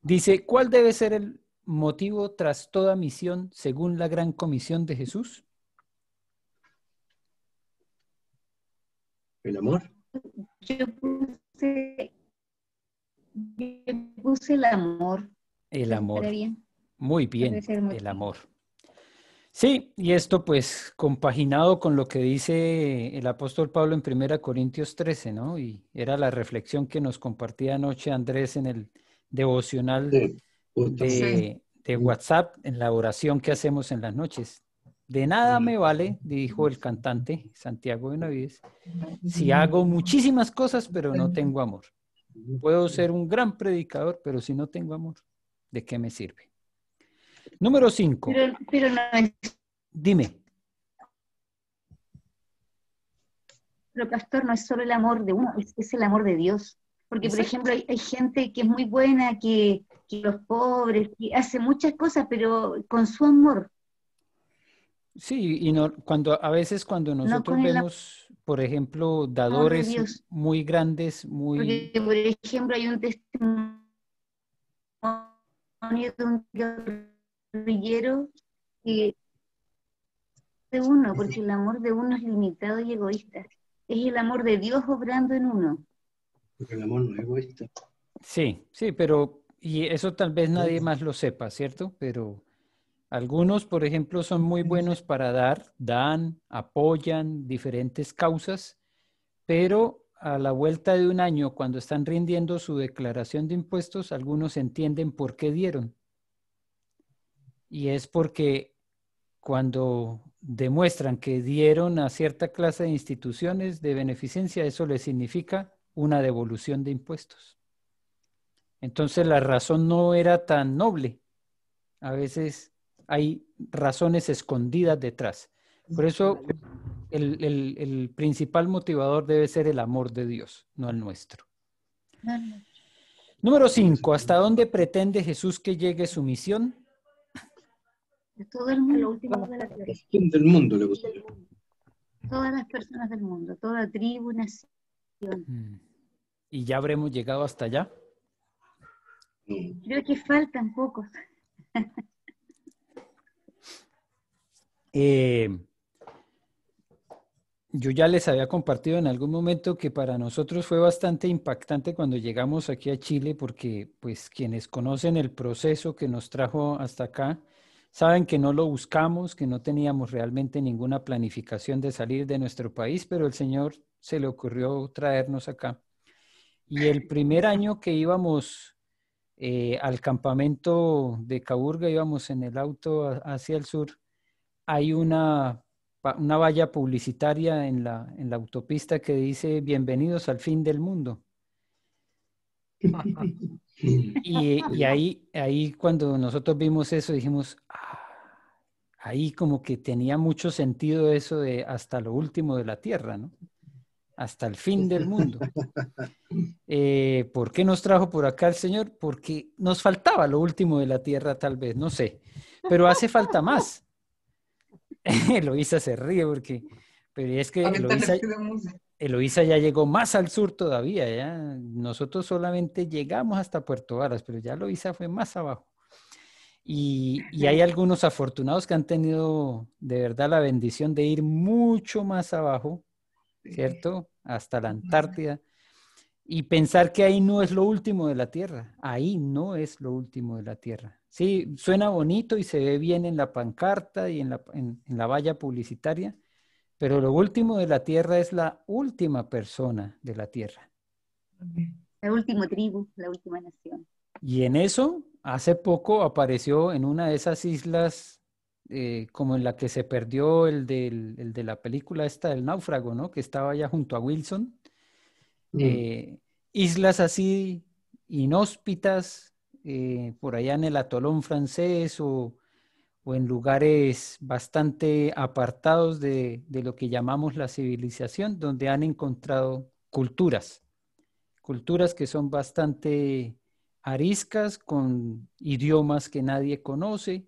Dice, ¿cuál debe ser el motivo tras toda misión según la gran comisión de Jesús? El amor. Yo puse el amor. El amor. Bien. Muy bien, el amor. Sí, y esto pues compaginado con lo que dice el apóstol Pablo en 1 Corintios 13, ¿no? Y era la reflexión que nos compartía anoche Andrés en el devocional de WhatsApp, en la oración que hacemos en las noches. De nada me vale, dijo el cantante Santiago Benavides, si hago muchísimas cosas pero no tengo amor. Puedo ser un gran predicador, pero si no tengo amor, ¿de qué me sirve? Número 5. Pero no es... Dime. Pero pastor, no es solo el amor de uno, es el amor de Dios. Porque, por ejemplo, hay gente que es muy buena, que los pobres, que hace muchas cosas, pero con su amor. Sí, y no, a veces cuando nosotros vemos, por ejemplo, dadores muy grandes, muy... Porque, por ejemplo, hay un testimonio de un guerrillero que de uno, porque el amor de uno es limitado y egoísta. Es el amor de Dios obrando en uno. Porque el amor no es egoísta. Sí, pero, y eso tal vez nadie más lo sepa, ¿cierto? Pero algunos, por ejemplo, son muy buenos para dar, dan, apoyan diferentes causas, pero a la vuelta de un año, cuando están rindiendo su declaración de impuestos, algunos entienden por qué dieron. Y es porque cuando demuestran que dieron a cierta clase de instituciones de beneficencia, eso les significa una devolución de impuestos. Entonces la razón no era tan noble. A veces hay razones escondidas detrás. Por eso el principal motivador debe ser el amor de Dios, no el nuestro. Número 5. ¿Hasta dónde pretende Jesús que llegue su misión? Todo el mundo, lo último de la tierra. El fin del mundo le puse yo. Todas las personas del mundo, toda tribu, nación. ¿Y ya habremos llegado hasta allá? Creo que faltan pocos. Yo ya les había compartido en algún momento que para nosotros fue bastante impactante cuando llegamos aquí a Chile, porque pues quienes conocen el proceso que nos trajo hasta acá, saben que no lo buscamos, que no teníamos realmente ninguna planificación de salir de nuestro país, pero el Señor se le ocurrió traernos acá. Y el primer año que íbamos al campamento de Caburga, íbamos en el auto hacia el sur, hay una valla publicitaria en la autopista que dice bienvenidos al fin del mundo. Y ahí cuando nosotros vimos eso dijimos, ahí como que tenía mucho sentido eso de hasta lo último de la tierra, ¿no? Hasta el fin del mundo. ¿Por qué nos trajo por acá el Señor? Porque nos faltaba lo último de la tierra tal vez, no sé, pero hace falta más. Eloísa se ríe porque, pero es que Eloísa ya llegó más al sur todavía, ya nosotros solamente llegamos hasta Puerto Varas, pero ya Eloísa fue más abajo. Y hay algunos afortunados que han tenido de verdad la bendición de ir mucho más abajo, ¿cierto? Hasta la Antártida. Y pensar que ahí no es lo último de la Tierra. Ahí no es lo último de la Tierra. Sí, suena bonito y se ve bien en la pancarta y en la valla publicitaria, pero lo último de la Tierra es la última persona de la Tierra. La última tribu, la última nación. Y en eso, hace poco apareció en una de esas islas, como en la que se perdió el de la película esta del náufrago, ¿no? Que estaba allá junto a Wilson. Islas así inhóspitas, por allá en el atolón francés o en lugares bastante apartados de lo que llamamos la civilización, donde han encontrado culturas que son bastante ariscas, con idiomas que nadie conoce,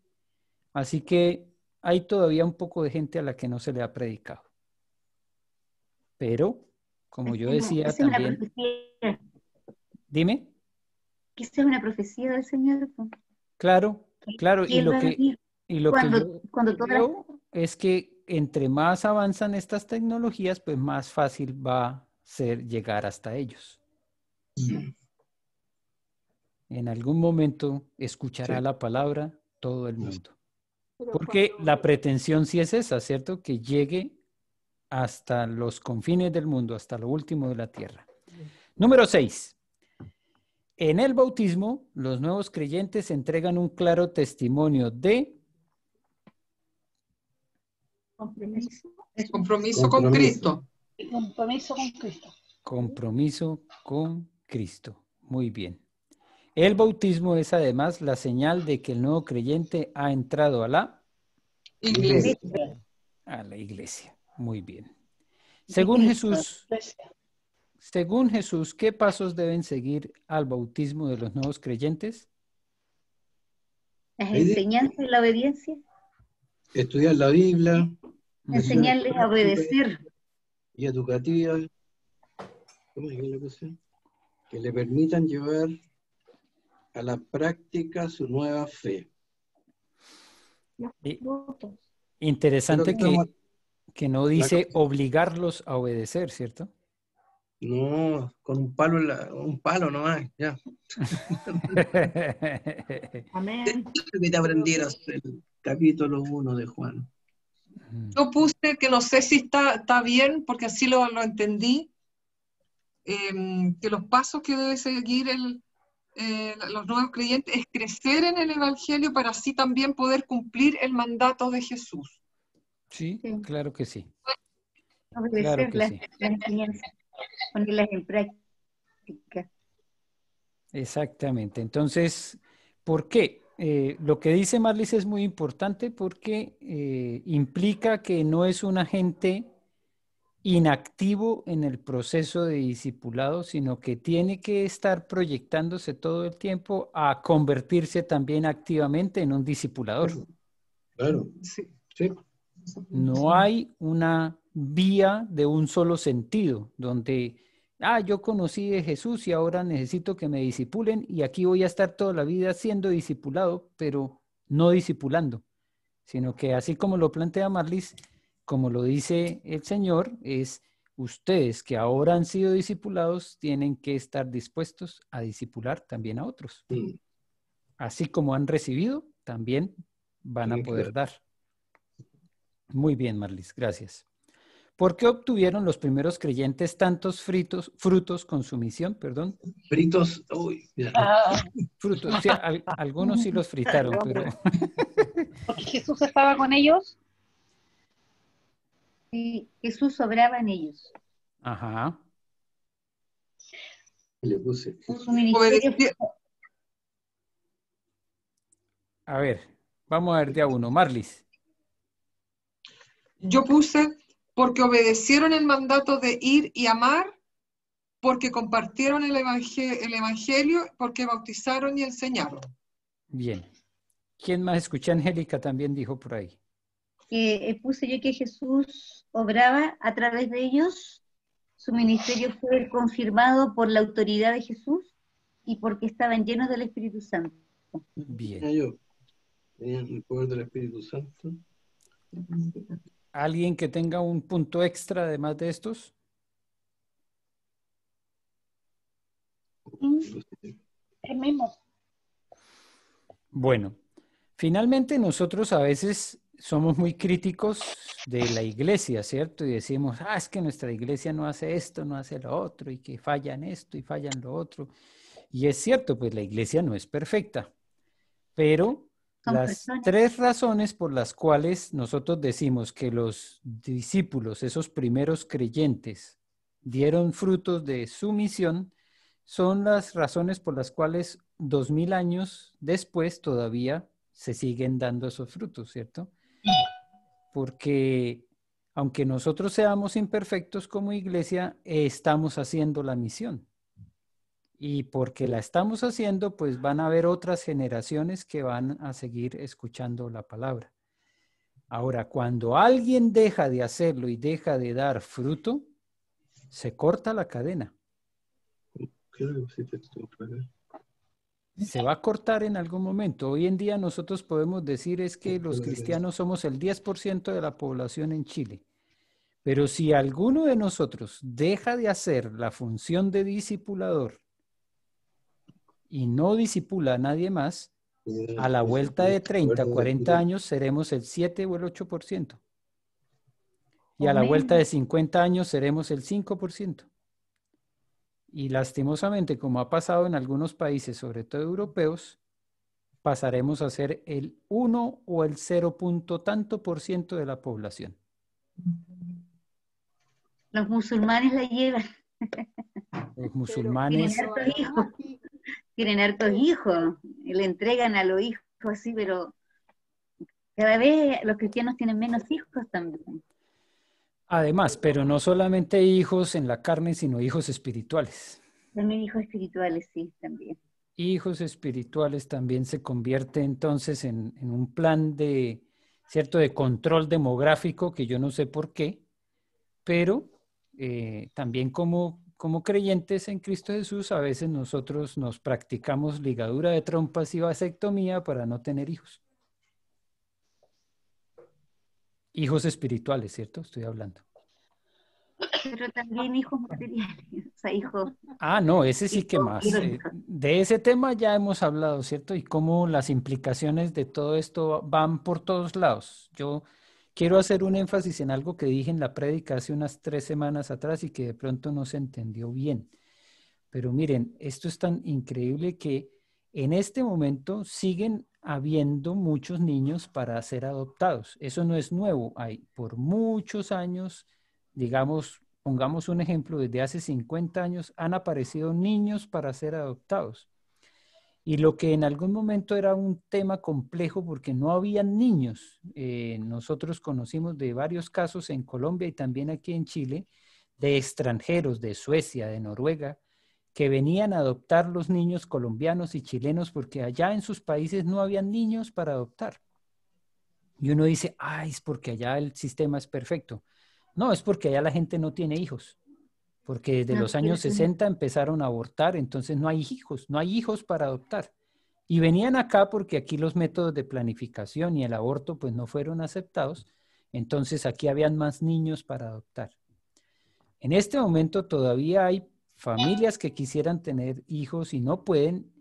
así que hay todavía un poco de gente a la que no se le ha predicado. Pero, como yo decía también... Dime. Que esa es una profecía del Señor. Claro, claro. Y lo que yo cuando creo es que entre más avanzan estas tecnologías, pues más fácil va a ser llegar hasta ellos. En algún momento escuchará la palabra todo el mundo. Porque la pretensión sí es esa, ¿cierto? Que llegue hasta los confines del mundo, hasta lo último de la tierra. Número 6. En el bautismo, los nuevos creyentes entregan un claro testimonio de compromiso con Cristo. Compromiso con Cristo. Compromiso con Cristo. Muy bien. El bautismo es además la señal de que el nuevo creyente ha entrado a la iglesia. A la iglesia. Muy bien. Según Jesús, ¿qué pasos deben seguir al bautismo de los nuevos creyentes? Las enseñanzas y la obediencia. Estudiar la Biblia. Enseñarles a obedecer. Y educativa. ¿Cómo es la cosa? Que le permitan llevar a la práctica su nueva fe. Interesante que no dice obligarlos a obedecer, ¿cierto? No, con un palo nomás, ya. Amén. Que te aprendieras el capítulo 1 de Juan. Yo puse que no sé si está bien, porque así lo entendí, que los pasos que debe seguir los nuevos creyentes es crecer en el Evangelio para así también poder cumplir el mandato de Jesús. Sí, claro que sí. Obedecer Claro que las sí. enseñanzas, ponerlas en práctica. Exactamente. Entonces, ¿por qué? Lo que dice Marlis es muy importante porque implica que no es un agente inactivo en el proceso de discipulado, sino que tiene que estar proyectándose todo el tiempo a convertirse también activamente en un discipulador. Claro, Sí. sí. No hay una vía de un solo sentido, donde yo conocí de Jesús y ahora necesito que me disipulen y aquí voy a estar toda la vida siendo discipulado, pero no discipulando, sino que así como lo plantea Marlis, como lo dice el Señor, es ustedes que ahora han sido discipulados tienen que estar dispuestos a discipular también a otros. Mm. Así como han recibido, también van a Sí, poder claro. dar. Muy bien, Marlis, gracias. ¿Por qué obtuvieron los primeros creyentes tantos frutos con su misión? Perdón. Fritos, uy, ya. Frutos, sí, algunos sí los fritaron, pero... Porque Jesús estaba con ellos. Y Jesús sobraba en ellos. Ajá. Le puse. Su ministerio Obedeció- A ver, vamos a ver de a uno. Marlis. Yo puse porque obedecieron el mandato de ir y amar, porque compartieron el evangelio, porque bautizaron y enseñaron. Bien. ¿Quién más escuché? Angélica también dijo por ahí. puse yo que Jesús obraba a través de ellos. Su ministerio fue confirmado por la autoridad de Jesús y porque estaban llenos del Espíritu Santo. Bien. Ya yo. Tenían el poder del Espíritu Santo. ¿Alguien que tenga un punto extra además de estos? El mismo. Bueno, finalmente nosotros a veces somos muy críticos de la iglesia, ¿cierto? Y decimos, es que nuestra iglesia no hace esto, no hace lo otro, y que fallan esto y fallan lo otro. Y es cierto, pues la iglesia no es perfecta, pero Son las personas. 3 razones por las cuales nosotros decimos que los discípulos, esos primeros creyentes, dieron frutos de su misión, son las razones por las cuales 2000 años después todavía se siguen dando esos frutos, ¿cierto? Porque aunque nosotros seamos imperfectos como iglesia, estamos haciendo la misión. Y porque la estamos haciendo, pues van a haber otras generaciones que van a seguir escuchando la palabra. Ahora, cuando alguien deja de hacerlo y deja de dar fruto, se corta la cadena. Creo que pusiste esto por acá. Se va a cortar en algún momento. Hoy en día nosotros podemos decir es que los cristianos somos el 10% de la población en Chile. Pero si alguno de nosotros deja de hacer la función de discipulador y no disipula a nadie más, a la vuelta de 30, 40 años seremos el 7 o el 8%. Y a la Amén. vuelta de 50 años seremos el 5%. Y lastimosamente, como ha pasado en algunos países, sobre todo europeos, pasaremos a ser el 1 o el 0 punto tanto por ciento de la población. Los musulmanes la llevan. Los musulmanes... Tienen hartos hijos. Tienen hartos hijos. Y le entregan a los hijos así, pero cada vez los cristianos tienen menos hijos también. Además, pero no solamente hijos en la carne, sino hijos espirituales. También hijos espirituales, sí, también. Hijos espirituales también se convierte entonces en un plan de, ¿cierto?, de control demográfico, que yo no sé por qué, pero también como creyentes en Cristo Jesús, a veces nosotros nos practicamos ligadura de trompas y vasectomía para no tener hijos. Hijos espirituales, ¿cierto? Estoy hablando. Pero también hijos materiales, o sea, hijos... No, ese sí que más. De ese tema ya hemos hablado, ¿cierto? Y cómo las implicaciones de todo esto van por todos lados. Yo quiero hacer un énfasis en algo que dije en la prédica hace unas 3 semanas atrás y que de pronto no se entendió bien. Pero miren, esto es tan increíble que en este momento siguen habiendo muchos niños para ser adoptados. Eso no es nuevo. Hay por muchos años, digamos, pongamos un ejemplo, desde hace 50 años han aparecido niños para ser adoptados. Y lo que en algún momento era un tema complejo porque no había niños. Nosotros conocimos de varios casos en Colombia y también aquí en Chile, de extranjeros de Suecia, de Noruega, que venían a adoptar los niños colombianos y chilenos porque allá en sus países no había niños para adoptar. Y uno dice, es porque allá el sistema es perfecto. No, es porque allá la gente no tiene hijos. porque desde No los años quiero- 60 empezaron a abortar, entonces no hay hijos para adoptar. Y venían acá porque aquí los métodos de planificación y el aborto pues no fueron aceptados, entonces aquí habían más niños para adoptar. En este momento todavía hay familias que quisieran tener hijos y no pueden,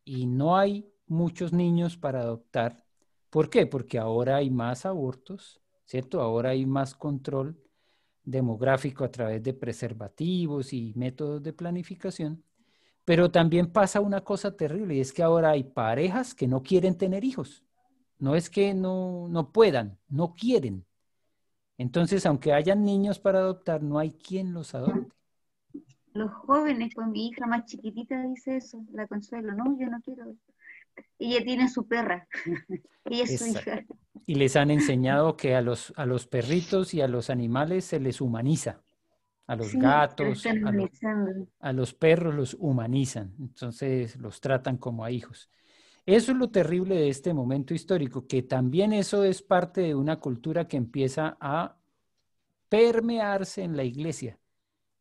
y no hay muchos niños para adoptar. ¿Por qué? Porque ahora hay más abortos, ¿cierto? Ahora hay más control demográfico a través de preservativos y métodos de planificación. Pero también pasa una cosa terrible y es que ahora hay parejas que no quieren tener hijos. No es que no puedan, no quieren. Entonces, aunque hayan niños para adoptar, no hay quien los adopte. Los jóvenes, pues mi hija más chiquitita dice eso, la Consuelo, no, yo no quiero. Ella tiene su perra, ella es su Exacto. hija. Y les han enseñado que a los perritos y a los animales se les humaniza. A los Sí, se lo gatos, están humanizando. a los perros los humanizan. Entonces los tratan como a hijos. Eso es lo terrible de este momento histórico, que también eso es parte de una cultura que empieza a permearse en la iglesia.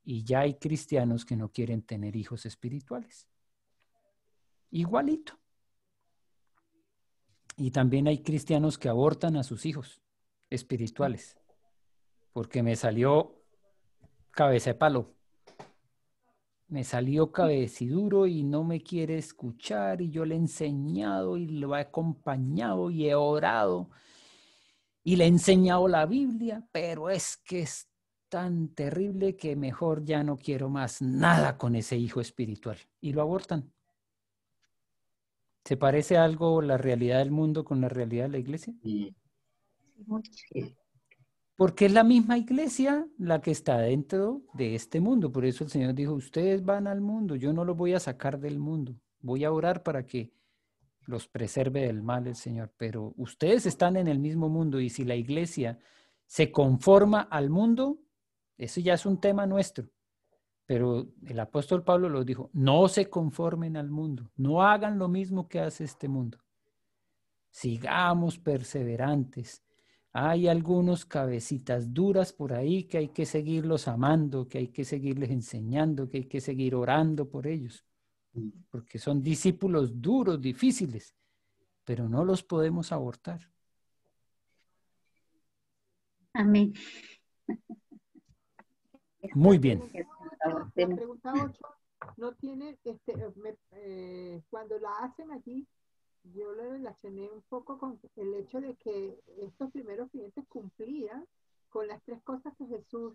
Y ya hay cristianos que no quieren tener hijos espirituales. Igualito. Y también hay cristianos que abortan a sus hijos espirituales. Porque me salió cabeza de palo. Me salió cabeciduro y no me quiere escuchar y yo le he enseñado y lo he acompañado y he orado y le he enseñado la Biblia, pero es que es tan terrible que mejor ya no quiero más nada con ese hijo espiritual. Y lo abortan. ¿Se parece algo la realidad del mundo con la realidad de la iglesia? Mucho. Porque es la misma iglesia la que está dentro de este mundo. Por eso el Señor dijo, ustedes van al mundo, yo no los voy a sacar del mundo. Voy a orar para que los preserve del mal el Señor. Pero ustedes están en el mismo mundo y si la iglesia se conforma al mundo, eso ya es un tema nuestro. Pero el apóstol Pablo lo dijo, no se conformen al mundo, no hagan lo mismo que hace este mundo. Sigamos perseverantes. Hay algunos cabecitas duras por ahí que hay que seguirlos amando, que hay que seguirles enseñando, que hay que seguir orando por ellos, porque son discípulos duros, difíciles, pero no los podemos abortar. Amén. Muy bien. La pregunta 8 no tiene, cuando la hacen aquí, yo lo relacioné un poco con el hecho de que estos primeros clientes cumplían con las tres cosas que Jesús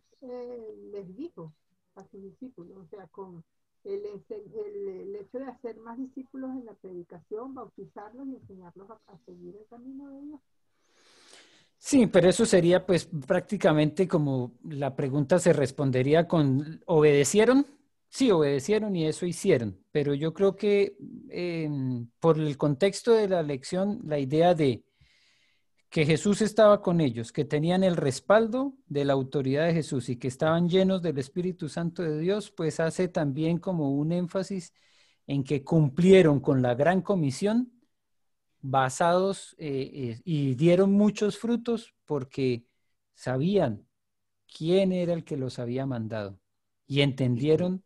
les dijo a sus discípulos, o sea, con el hecho de hacer más discípulos en la predicación, bautizarlos y enseñarlos a seguir el camino de Dios. Sí, pero eso sería pues prácticamente como la pregunta se respondería con ¿obedecieron? Sí, obedecieron y eso hicieron, pero yo creo que por el contexto de la lección, la idea de que Jesús estaba con ellos, que tenían el respaldo de la autoridad de Jesús y que estaban llenos del Espíritu Santo de Dios, pues hace también como un énfasis en que cumplieron con la gran comisión basados y dieron muchos frutos porque sabían quién era el que los había mandado y entendieron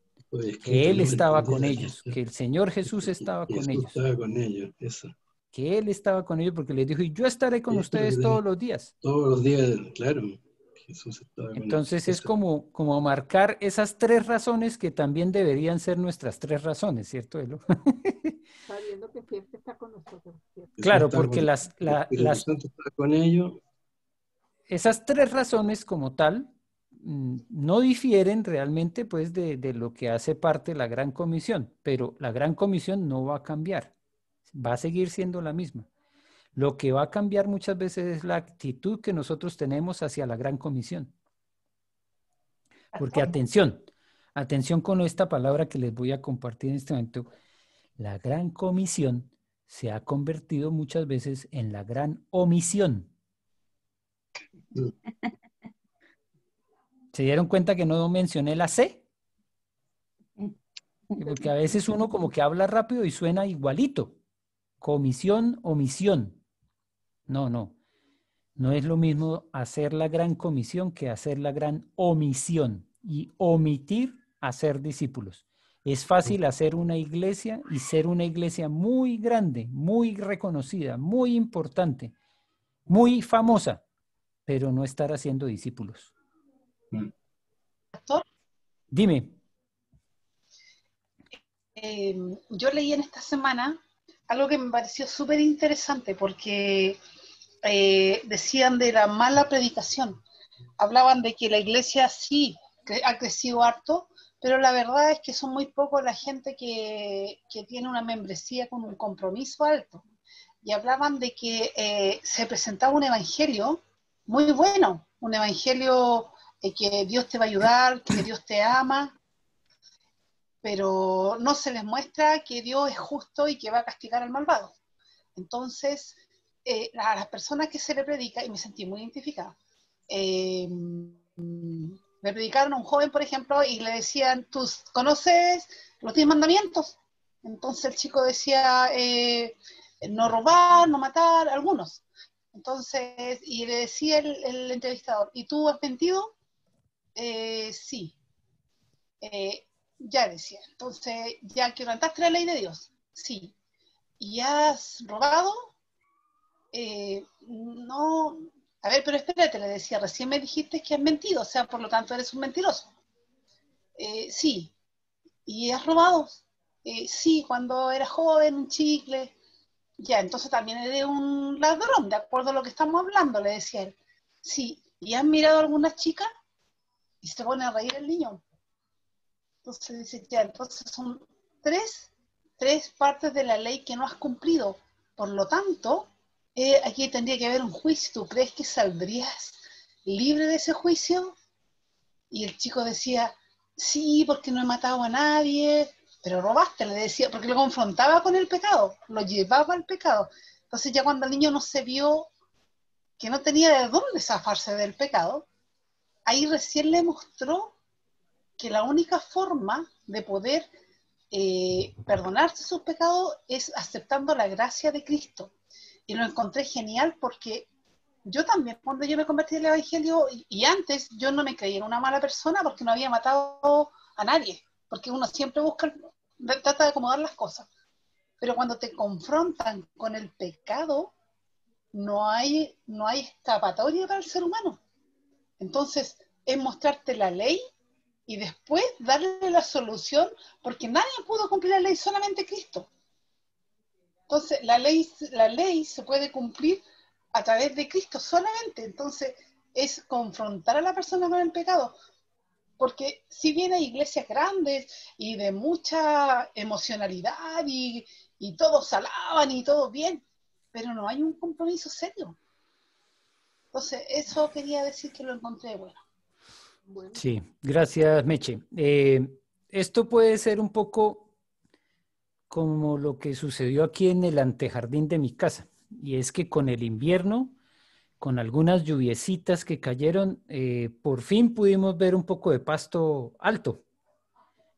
que Él estaba con ellos, que el Señor Jesús estaba con ellos. Estaba con ellos, eso. Que Él estaba con ellos porque les dijo, y yo estaré con ustedes todos los días. Todos los días, claro. Jesús estaba con ellos. Entonces es como marcar esas tres razones que también deberían ser nuestras tres razones, ¿cierto, Elo? Sabiendo que siempre está con nosotros. ¿cierto? Claro, porque con ellos. Esas tres razones como tal no difieren realmente pues de lo que hace parte la Gran Comisión, pero la Gran Comisión no va a cambiar, va a seguir siendo la misma. Lo que va a cambiar muchas veces es la actitud que nosotros tenemos hacia la Gran Comisión. Porque atención con esta palabra que les voy a compartir en este momento. La Gran Comisión se ha convertido muchas veces en la Gran Omisión. ¿Se dieron cuenta que no mencioné la C? Porque a veces uno como que habla rápido y suena igualito. Comisión, omisión. No es lo mismo hacer la gran comisión que hacer la gran omisión. y omitir hacer discípulos. Es fácil hacer una iglesia y ser una iglesia muy grande, muy reconocida, muy importante, muy famosa, pero no estar haciendo discípulos. Pastor, Dime. yo leí en esta semana algo que me pareció súper interesante porque decían de la mala predicación. Hablaban de que la iglesia sí ha crecido harto, pero la verdad es que son muy pocos la gente que tiene una membresía con un compromiso alto. Y hablaban de que se presentaba un evangelio muy bueno, un evangelio que Dios te va a ayudar, que Dios te ama, pero no se les muestra que Dios es justo y que va a castigar al malvado. Entonces, a las personas que se le predica, y me sentí muy identificada, le predicaron a un joven, por ejemplo, y le decían, ¿tú conoces los 10 mandamientos? Entonces el chico decía, no robar, no matar, algunos. Entonces, y le decía el entrevistador, ¿y tú has mentido? Sí. Ya decía, entonces, ¿ya quebrantaste la ley de Dios? Sí. ¿Y has robado? No. A ver, pero espérate, le decía, recién me dijiste que has mentido, o sea, por lo tanto eres un mentiroso. Sí. ¿Y has robado? Sí, cuando era joven, un chicle. Ya, entonces también eres un ladrón, de acuerdo a lo que estamos hablando, le decía él. Sí. ¿Y has mirado a algunas chicas? Y se pone a reír el niño. Entonces dice, ya, entonces son tres partes de la ley que no has cumplido. Por lo tanto, aquí tendría que haber un juicio. ¿Tú crees que saldrías libre de ese juicio? Y el chico decía, sí, porque no he matado a nadie, pero robaste, le decía, porque lo confrontaba con el pecado, lo llevaba al pecado. Entonces ya cuando el niño no se vio que no tenía de dónde zafarse del pecado, ahí recién le mostró que la única forma de poder perdonarse sus pecados es aceptando la gracia de Cristo. Y lo encontré genial porque yo también, cuando yo me convertí al Evangelio, y antes yo no me creía una mala persona porque no había matado a nadie, porque uno siempre busca, trata de acomodar las cosas. Pero cuando te confrontan con el pecado, no hay escapatoria para el ser humano. Entonces, es mostrarte la ley y después darle la solución, porque nadie pudo cumplir la ley, solamente Cristo. Entonces, la ley se puede cumplir a través de Cristo solamente. Entonces, es confrontar a la persona con el pecado. Porque si bien hay iglesias grandes y de mucha emocionalidad y todos alaban y todo bien, pero no hay un compromiso serio. Entonces, eso quería decir que lo encontré bueno. Sí, gracias, Meche. Esto puede ser un poco como lo que sucedió aquí en el antejardín de mi casa, y es que con el invierno, con algunas lluviecitas que cayeron, por fin pudimos ver un poco de pasto alto,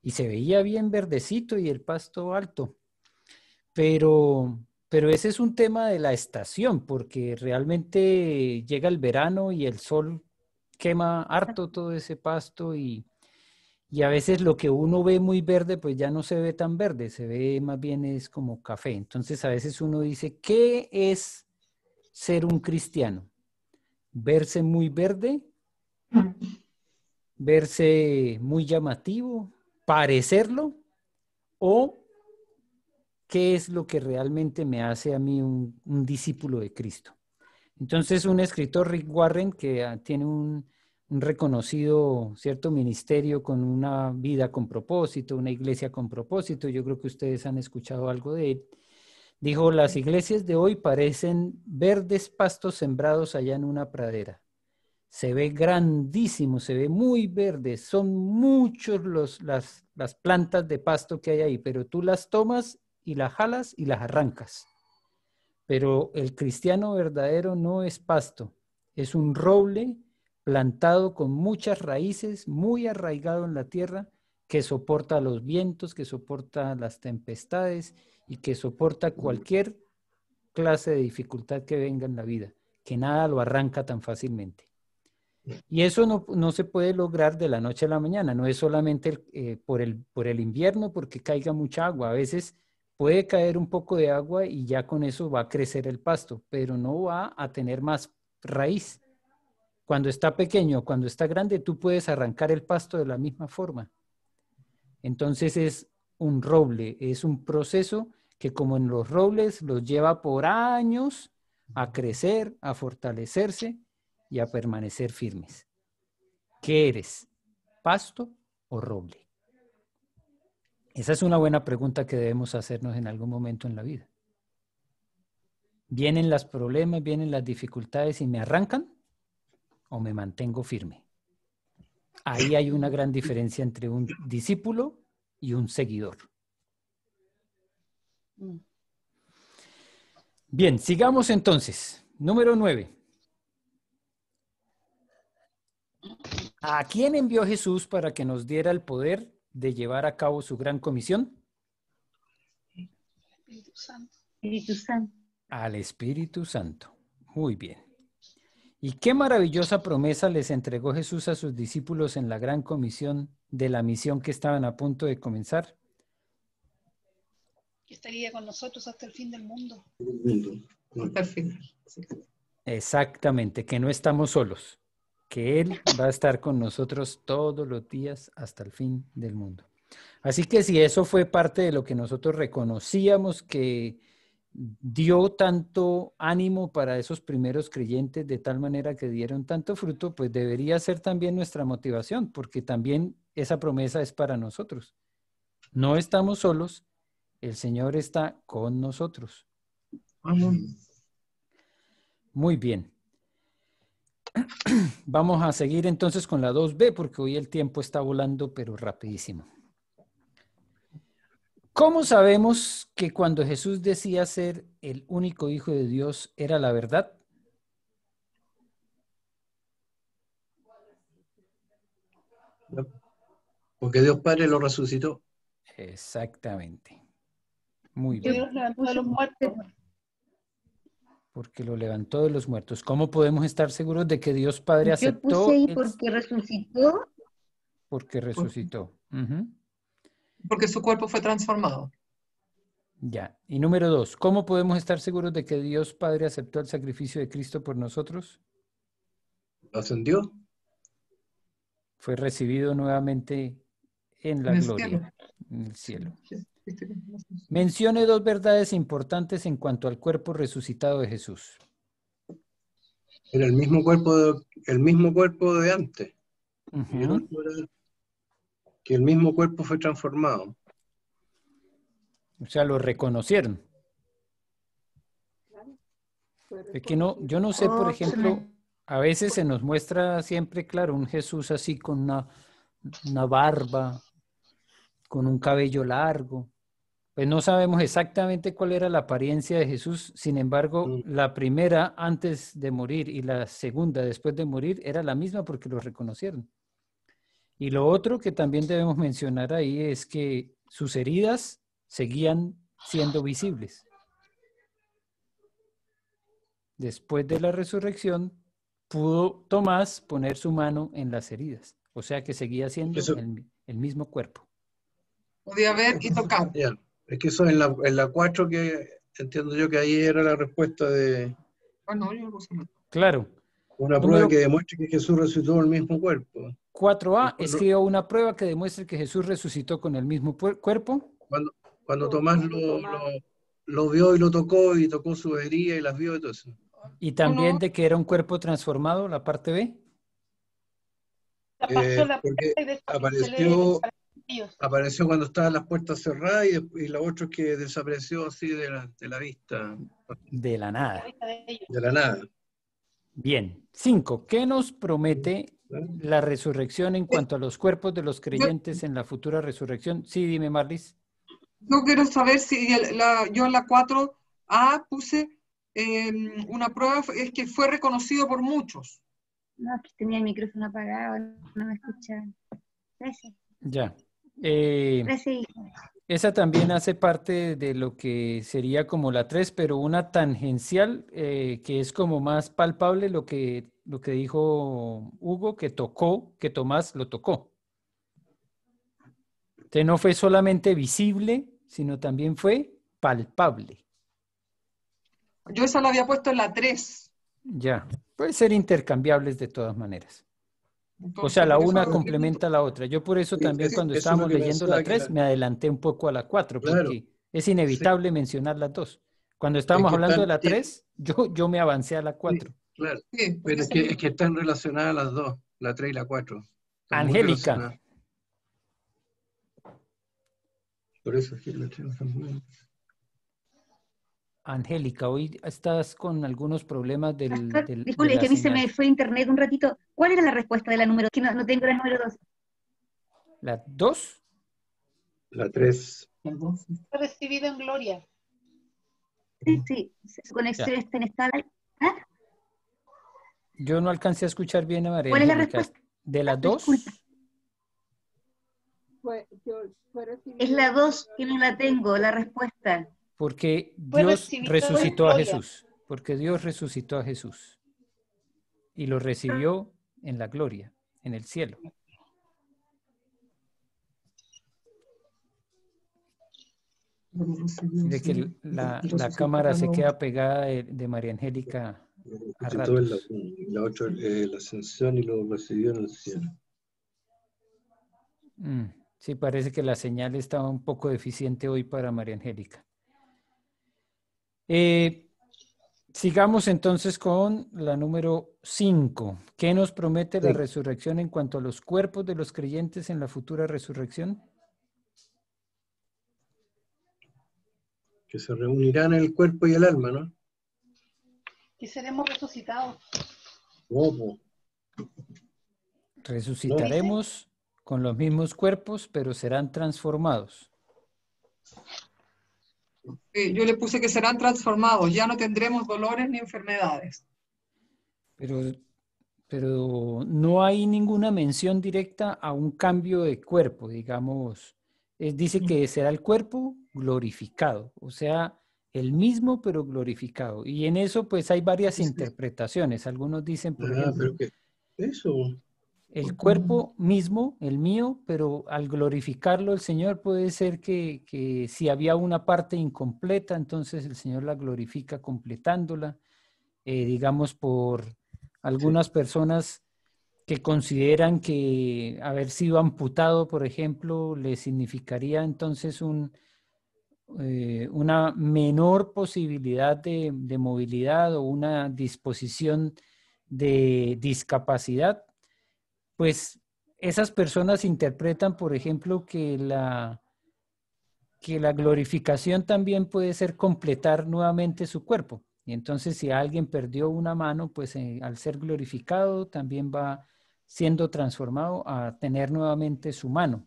y se veía bien verdecito y el pasto alto, pero ese es un tema de la estación, porque realmente llega el verano y el sol quema harto todo ese pasto y a veces lo que uno ve muy verde, pues ya no se ve tan verde, se ve más bien es como café. Entonces a veces uno dice, ¿qué es ser un cristiano? ¿Verse muy verde? ¿Verse muy llamativo? ¿Parecerlo? ¿O qué es lo que realmente me hace a mí un discípulo de Cristo? Entonces un escritor, Rick Warren, que tiene un reconocido cierto ministerio con una vida con propósito, una iglesia con propósito, yo creo que ustedes han escuchado algo de él, dijo, las iglesias de hoy parecen verdes pastos sembrados allá en una pradera. Se ve grandísimo, se ve muy verde, son muchos las plantas de pasto que hay ahí, pero tú las tomas y las jalas y las arrancas. Pero el cristiano verdadero no es pasto, es un roble plantado con muchas raíces, muy arraigado en la tierra, que soporta los vientos, que soporta las tempestades y que soporta cualquier clase de dificultad que venga en la vida, que nada lo arranca tan fácilmente. Y eso no se puede lograr de la noche a la mañana, no es solamente por el invierno porque caiga mucha agua. A veces puede caer un poco de agua y ya con eso va a crecer el pasto, pero no va a tener más raíz. Cuando está pequeño, cuando está grande, tú puedes arrancar el pasto de la misma forma. Entonces es un roble, es un proceso que como en los robles los lleva por años a crecer, a fortalecerse y a permanecer firmes. ¿Qué eres? ¿Pasto o roble? Esa es una buena pregunta que debemos hacernos en algún momento en la vida. ¿Vienen los problemas, vienen las dificultades y me arrancan o me mantengo firme? Ahí hay una gran diferencia entre un discípulo y un seguidor. Bien, sigamos entonces. Número 9. ¿A quién envió Jesús para que nos diera el poder de llevar a cabo su gran comisión? Espíritu Santo. Espíritu Santo. Al Espíritu Santo. Muy bien. ¿Y qué maravillosa promesa les entregó Jesús a sus discípulos en la gran comisión de la misión que estaban a punto de comenzar? Que estaría con nosotros hasta el fin del mundo. Hasta el final. Sí. Exactamente, que no estamos solos, que Él va a estar con nosotros todos los días hasta el fin del mundo. Así que si eso fue parte de lo que nosotros reconocíamos que dio tanto ánimo para esos primeros creyentes de tal manera que dieron tanto fruto, pues debería ser también nuestra motivación, porque también esa promesa es para nosotros. No estamos solos, el Señor está con nosotros. Amén. Muy bien. Vamos a seguir entonces con la 2B, porque hoy el tiempo está volando, pero rapidísimo. ¿Cómo sabemos que cuando Jesús decía ser el único Hijo de Dios era la verdad? Porque Dios Padre lo resucitó. Exactamente. Muy Que bien. Dios levantó de los muertos. Porque lo levantó de los muertos. ¿Cómo podemos estar seguros de que Dios Padre Yo aceptó? puse ahí porque resucitó. Porque resucitó. Ujú. Porque su cuerpo fue transformado. Ya. Y número 2, ¿cómo podemos estar seguros de que Dios Padre aceptó el sacrificio de Cristo por nosotros? Lo ascendió. Fue recibido nuevamente en la En el gloria, cielo. en el cielo. Sí. Mencione 2 verdades importantes en cuanto al cuerpo resucitado de Jesús. Era el mismo cuerpo de antes. Ujú. Y el otro era que el mismo cuerpo fue transformado. O sea, lo reconocieron. Es que no, yo no sé, por ejemplo, a veces se nos muestra siempre, claro, un Jesús así con una barba, con un cabello largo. Pues no sabemos exactamente cuál era la apariencia de Jesús, sin embargo, la primera antes de morir y la segunda después de morir era la misma porque lo reconocieron. Y lo otro que también debemos mencionar ahí es que sus heridas seguían siendo visibles. Después de la resurrección, pudo Tomás poner su mano en las heridas, o sea que seguía siendo Eso- el mismo cuerpo. Podía ver y tocar. Ya. Es que eso en la 4 que entiendo yo que ahí era la respuesta de Ah, no, yo no puse nada. Claro. una Número- prueba que demuestre que Jesús resucitó el mismo cuerpo. 4A, Cuando- escriba una prueba que demuestre que Jesús resucitó con el mismo cuerpo. Cuando Tomás lo vio y lo tocó su herida y las vio y todo eso. Y también No. de que era un cuerpo transformado, la parte B. Pasó la Porque puerta y después apareció- se le- ellos. Apareció cuando estaban las puertas cerradas y la otra que desapareció así de la vista, De la La nada. vista de ellos. de la nada. Bien. 5. ¿Qué nos promete la resurrección en cuanto a los cuerpos de los creyentes en la futura resurrección? Sí, dime, Marlis. Yo quiero saber si yo en la 4A puse una prueba, es que fue reconocido por muchos. No, que tenía el micrófono apagado, no me escuchaban. Gracias. Ya. Gracias, hija. Esa también hace parte de lo que sería como la 3, pero una tangencial que es como más palpable, lo que lo que dijo Hugo, que tocó, que Tomás lo tocó. Entonces no fue solamente visible, sino también fue palpable. Yo esa la había puesto en la 3. Ya, puede ser intercambiables de todas maneras. O Entonces, sea, la por eso una lo complementa a la otra. Yo por eso Sí, también eso cuando es lo estábamos que leyendo la pensaba que 3 me adelanté un poco a la 4 Claro, porque es sí, inevitable mencionar las dos. Cuando es estábamos que hablando de están, la 3, yo me avancé a la sí, 4. claro, Sí, por pero eso es que están relacionadas las dos, la 3 y la 4. Están muy Angélica, relacionadas. Por eso es que la 3 no está muy bien. Angélica, hoy estás con algunos problemas Pastor, de disculpe, es la que a mí se señal. me fue internet un ratito. ¿Cuál era la respuesta de la número? Que no tengo la número 2. ¿La 2? La 3. Fue recibido en gloria. Sí, su Ya. conexión está inestable. ¿Ah? Yo no alcancé a escuchar bien a María ¿Cuál es la Angélica. respuesta? ¿De la Disculpa. 2? Fue recibido Es la en 2 que gloria. no la tengo, la respuesta. Porque Fue Dios recibido en resucitó a gloria. Jesús. Porque Dios resucitó a Jesús. Y lo recibió en la gloria, en el cielo. De que la cámara se queda pegada de María Angélica a Resucitó en ratos. la otra, la ascensión y lo recibió en el cielo. Sí, parece que la señal estaba un poco deficiente hoy para María Angélica. Sigamos entonces con la número 5. ¿Qué nos promete la Sí. resurrección en cuanto a los cuerpos de los creyentes en la futura resurrección? Que se reunirán el cuerpo y el alma, ¿no? Que seremos resucitados. No, Resucitaremos con los mismos cuerpos, pero serán transformados. yo le puse que serán transformados, ya no tendremos dolores ni enfermedades. Pero no hay ninguna mención directa a un cambio de cuerpo, digamos. Dice que será el cuerpo glorificado, o sea, el mismo pero glorificado. Y en eso pues hay varias interpretaciones. Algunos dicen, por ejemplo, pero que eso. el cuerpo mismo, el mío, pero al glorificarlo el Señor puede ser que si había una parte incompleta, entonces el Señor la glorifica completándola, digamos por algunas personas que consideran que haber sido amputado, por ejemplo, le significaría entonces una menor posibilidad de movilidad o una disposición de discapacidad. Pues esas personas interpretan, por ejemplo, que la glorificación también puede ser completar nuevamente su cuerpo. Y entonces si alguien perdió una mano, pues al ser glorificado también va siendo transformado a tener nuevamente su mano.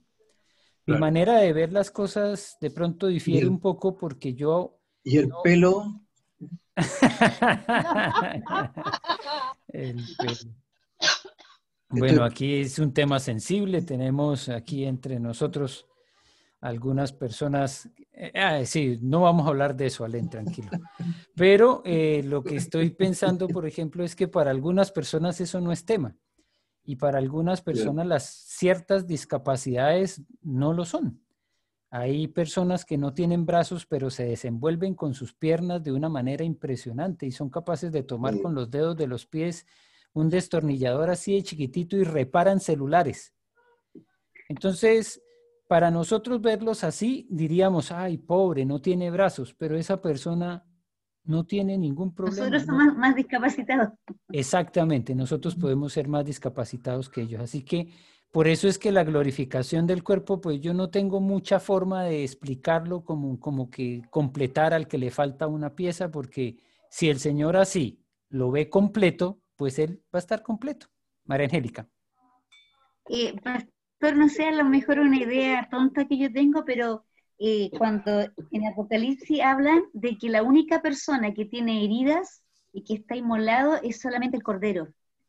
Mi Claro. manera de ver las cosas de pronto difiere un poco porque yo... ¿Y el pelo? El pelo. Bueno, aquí es un tema sensible. Tenemos aquí entre nosotros algunas personas... sí, no vamos a hablar de eso, Alén, tranquilo. Pero lo que estoy pensando, por ejemplo, es que para algunas personas eso no es tema. Y para algunas personas las ciertas discapacidades no lo son. Hay personas que no tienen brazos, pero se desenvuelven con sus piernas de una manera impresionante y son capaces de tomar con los dedos de los pies un destornillador así de chiquitito y reparan celulares. Entonces, para nosotros verlos así, diríamos, ay, pobre, no tiene brazos, pero esa persona no tiene ningún problema. Nosotros somos más discapacitados. Exactamente, nosotros podemos ser más discapacitados que ellos. Así que por eso es que la glorificación del cuerpo, pues yo no tengo mucha forma de explicarlo como que completar al que le falta una pieza, porque si el Señor así lo ve completo, pues Él va a estar completo. María Angélica. Pastor, no sé, a lo mejor una idea tonta que yo tengo, pero cuando en Apocalipsis hablan de que la única persona que tiene heridas y que está inmolado es solamente el Cordero.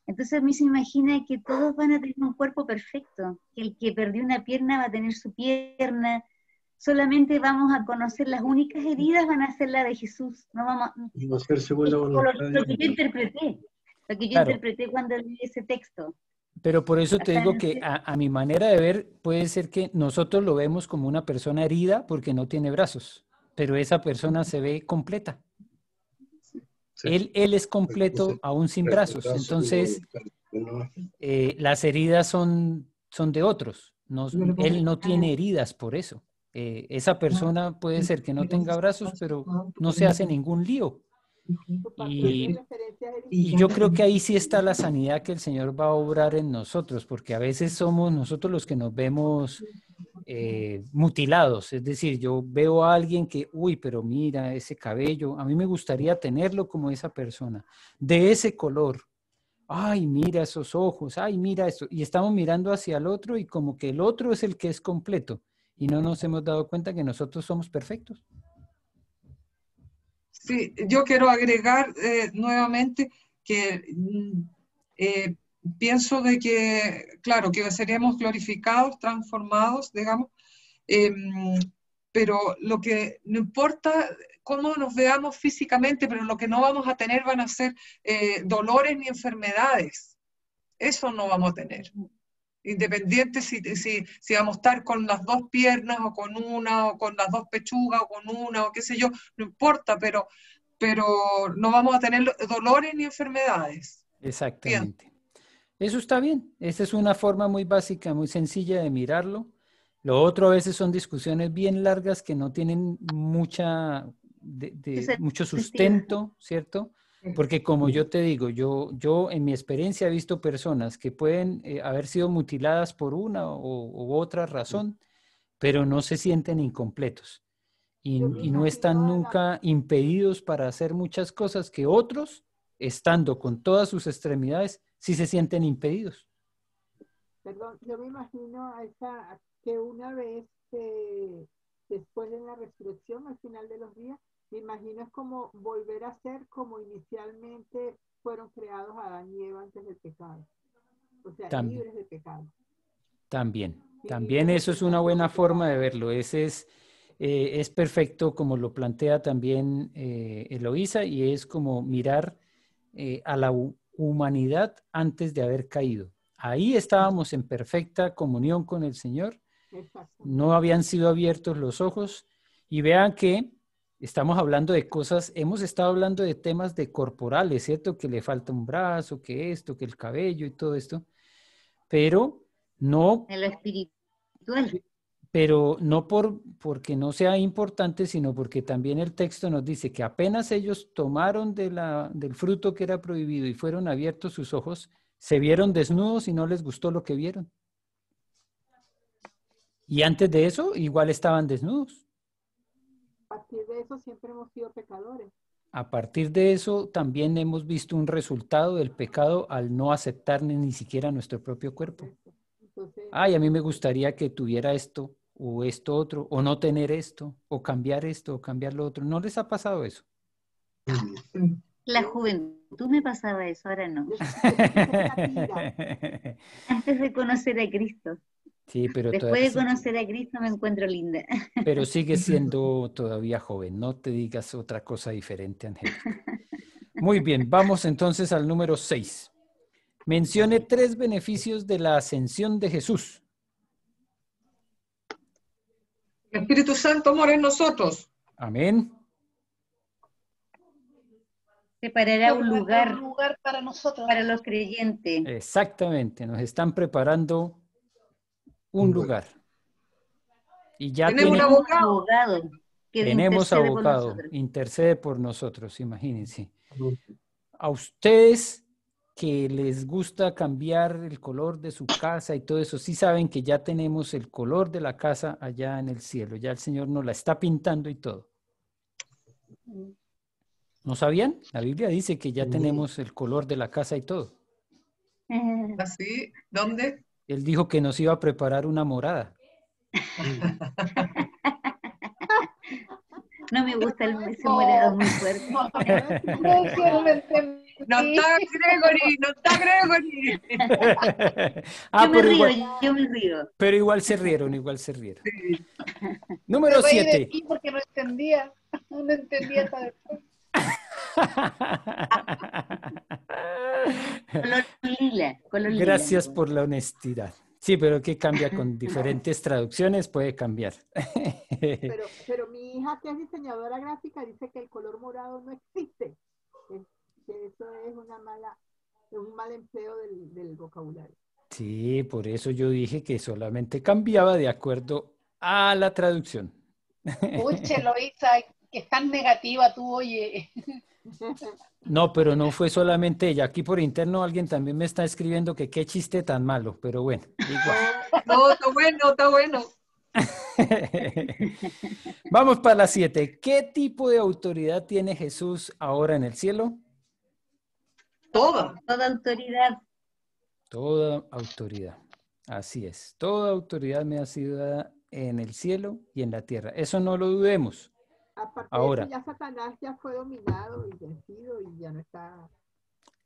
Entonces a mí se me imagina que todos van a tener un cuerpo perfecto, que el que perdió una pierna va a tener su pierna, solamente vamos a conocer las únicas heridas, van a ser las de Jesús. No vamos, Y no hacer según la es voluntad de lo que yo Dios. interpreté. lo que yo Claro. interpreté cuando leí ese texto. Pero por eso te Hasta digo no que sé- a mi manera de ver puede ser que nosotros lo vemos como una persona herida porque no tiene brazos, pero esa persona se ve completa. Sí. Él es completo aún sin brazos. Entonces, las heridas son de otros. Él no tiene heridas por eso. Esa persona puede ser que no tenga brazos, pero no se hace ningún lío. Su pastor hace Y, referencia a él y yo creo que ahí sí está la sanidad que el Señor va a obrar en nosotros, porque a veces somos nosotros los que nos vemos mutilados. Es decir, yo veo a alguien que, uy, pero mira ese cabello, a mí me gustaría tenerlo como esa persona, de ese color. Ay, mira esos ojos, ay, mira esto. Y estamos mirando hacia el otro y como que el otro es el que es completo. Y no nos hemos dado cuenta que nosotros somos perfectos. Sí, yo quiero agregar nuevamente que pienso de que, claro, que seremos glorificados, transformados, digamos, eh, pero lo que no importa cómo nos veamos físicamente, pero lo que no vamos a tener van a ser dolores ni enfermedades. Eso no vamos a tener. Independiente si vamos a estar con las dos piernas o con una, o con las dos pechugas o con una, o qué sé yo, no importa, pero no vamos a tener dolores ni enfermedades. Exactamente. Eso está bien. Esa es una forma muy básica, muy sencilla de mirarlo. Lo otro a veces son discusiones bien largas que no tienen mucho sustento, ¿cierto? Porque como yo te digo, yo en mi experiencia he visto personas que pueden haber sido mutiladas por una u otra razón, pero no se sienten incompletos y no están nunca impedidos para hacer muchas cosas que otros, estando con todas sus extremidades, sí se sienten impedidos. Perdón, yo me imagino que una vez después de la resurrección, al final de los días, me imagino es como volver a ser como inicialmente fueron creados Adán y Eva antes del pecado. O sea, También. libres de pecado. También libres de eso es una pecado, buena de forma de pecado. verlo. Ese es perfecto como lo plantea también Eloísa, y es como mirar a la humanidad antes de haber caído. Ahí estábamos en perfecta comunión con el Señor, no habían sido abiertos los ojos, y vean que estamos hablando de cosas, hemos estado hablando de temas de corporales, ¿cierto? Que le falta un brazo, que esto, que el cabello y todo esto, pero no, En lo espiritual. pero no porque no sea importante, sino porque también el texto nos dice que apenas ellos tomaron del fruto que era prohibido y fueron abiertos sus ojos, se vieron desnudos y no les gustó lo que vieron. Y antes de eso, igual estaban desnudos. A partir de eso siempre hemos sido pecadores. A partir de eso, también hemos visto un resultado del pecado al no aceptar ni siquiera nuestro propio cuerpo. Entonces, Ay, a mí me gustaría que tuviera esto, o esto otro, o no tener esto, o cambiar esto, o cambiar lo otro. ¿No les ha pasado eso? La juventud me pasaba eso, ahora no. Antes de conocer a Cristo. Sí, pero después de conocer a Cristo me encuentro linda. Pero sigues siendo todavía joven, no te digas otra cosa diferente, Angélica. Muy bien, vamos entonces al número 6. Mencione 3 beneficios de la ascensión de Jesús. El Espíritu Santo mora en nosotros. Amén. Preparará un lugar para nosotros, para los creyentes. Exactamente, nos están preparando un lugar. Y ya tenemos un abogado que tenemos intercede abogado, por nosotros. intercede por nosotros, imagínense. A ustedes que les gusta cambiar el color de su casa y todo eso, sí saben que ya tenemos el color de la casa allá en el cielo, ya el Señor nos la está pintando y todo. ¿No sabían? La Biblia dice que ya tenemos el color de la casa y todo. ¿Así? ¿Dónde? Él dijo que nos iba a preparar una morada. No me gusta ese morado muy fuerte. No está Gregory. Yo me río. Pero igual se rieron. Sí. Número 7. Porque no entendía hasta después. Color lila. Gracias por la honestidad. Sí, pero que cambia con diferentes traducciones, puede cambiar. Pero mi hija, que es diseñadora gráfica, dice que el color morado no existe. Que eso es un mal empleo del vocabulario. Sí, por eso yo dije que solamente cambiaba de acuerdo a la traducción. Pucha, Eloísa, que es tan negativa tú, oye. No, pero no fue solamente ella. Aquí por interno alguien también me está escribiendo que qué chiste tan malo, pero bueno, igual. No, está bueno, está bueno. Vamos para la 7. ¿Qué tipo de autoridad tiene Jesús ahora en el cielo? Toda. Toda autoridad. Toda autoridad. Así es. Toda autoridad me ha sido dada en el cielo y en la tierra. Eso no lo dudemos. Aparte Ahora. de eso, ya Satanás ya fue dominado y vencido y ya no está.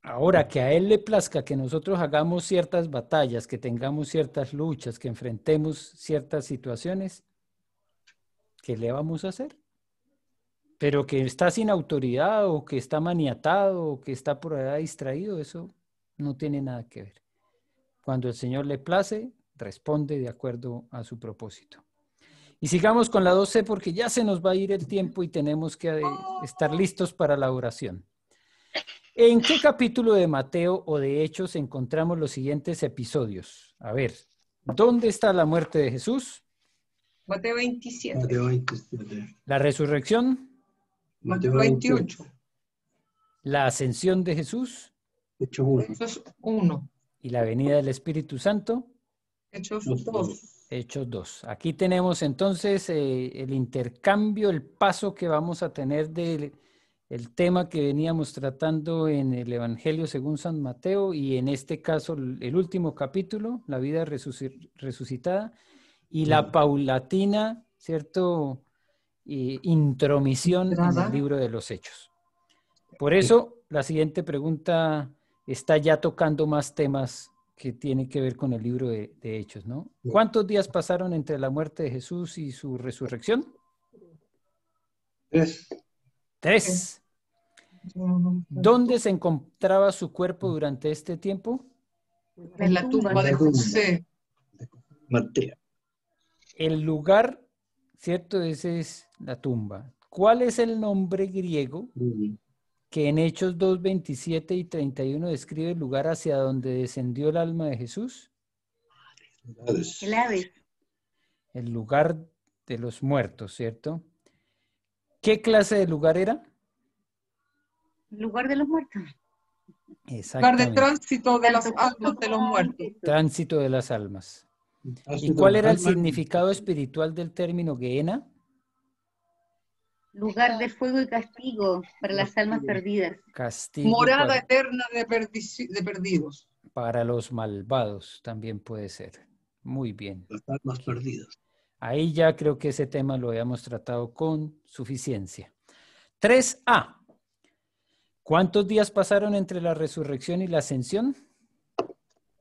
Ahora, que a él le plazca que nosotros hagamos ciertas batallas, que tengamos ciertas luchas, que enfrentemos ciertas situaciones, ¿qué le vamos a hacer? Pero que está sin autoridad o que está maniatado o que está por allá distraído, eso no tiene nada que ver. Cuando el Señor le place, responde de acuerdo a su propósito. Y sigamos con la 12 porque ya se nos va a ir el tiempo y tenemos que estar listos para la oración. ¿En qué capítulo de Mateo o de Hechos encontramos los siguientes episodios? A ver, ¿dónde está la muerte de Jesús? Mateo 27. Mateo 27. La resurrección, Mateo 28. la ascensión de Jesús Hechos 1. Eso es 1. y la venida del Espíritu Santo. Hechos 2. Hechos 2. Aquí tenemos entonces el intercambio, el paso que vamos a tener del tema que veníamos tratando en el Evangelio según San Mateo y en este caso el último capítulo, la vida resucitada y la paulatina, ¿cierto? Intromisión en el libro de los Hechos. Por eso la siguiente pregunta está ya tocando más temas que tiene que ver con el libro de Hechos, ¿no? ¿Cuántos días pasaron entre la muerte de Jesús y su resurrección? 3. 3. ¿Dónde se encontraba su cuerpo durante este tiempo? En la tumba de José. Mateo. El lugar, ¿cierto? Ese es la tumba. ¿Cuál es el nombre griego que en Hechos 2, 27 y 31 describe el lugar hacia donde descendió el alma de Jesús? El Hades. El lugar de los muertos, ¿cierto? ¿Qué clase de lugar era? El lugar de los muertos. Lugar de Exactamente. tránsito de las almas de los muertos. Tránsito de las almas. ¿Y cuál era el significado espiritual del término Gehenna? Lugar de fuego y castigo para las almas perdidas. Castigo Morada eterna de perdidos. para los malvados también puede ser. Muy bien. Las almas perdidas. Ahí ya creo que ese tema lo habíamos tratado con suficiencia. 3A. ¿Cuántos días pasaron entre la resurrección y la ascensión?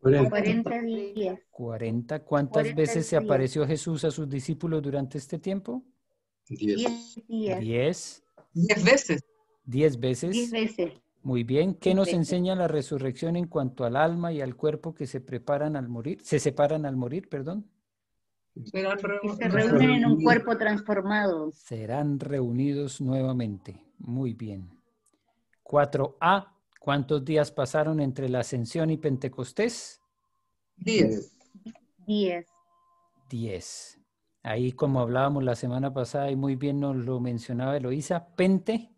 40 días. 40. ¿Cuántas 40 veces se días. apareció Jesús a sus discípulos durante este tiempo? 10. 10 días. 10. 10 veces. 10 veces. 10 veces. Muy bien. ¿Qué 10 nos veces. enseña la resurrección en cuanto al alma y al cuerpo que se preparan al morir? Se separan al morir, perdón. Serán Que se reúnen en un cuerpo transformado. Serán reunidos nuevamente. Muy bien. 4A. ¿Cuántos días pasaron entre la ascensión y Pentecostés? 10. 10. 10. Ahí, como hablábamos la semana pasada y muy bien nos lo mencionaba Eloísa, Pente,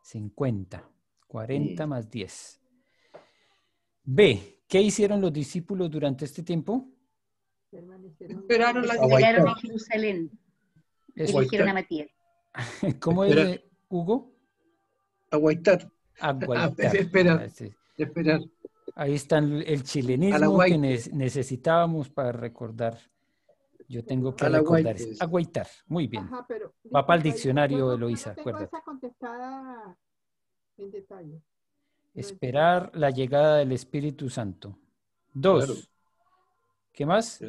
50. 40 más 10. B. ¿Qué hicieron los discípulos durante este tiempo? Esperaron la Esperaron en Jerusalén. Eligieron a Matías. ¿Cómo es, Hugo? Aguaitar. Aguaitar. Esperar. Esperar. Ahí está el chilenismo que necesitábamos para recordar. Yo tengo que recordar eso. Aguaitar. Muy bien. Ajá, pero, Va para el diccionario, Eloísa, no tengo acuérdate. esa contestada en detalle. Esperar la llegada del Espíritu Santo. 2. Claro. ¿Qué más?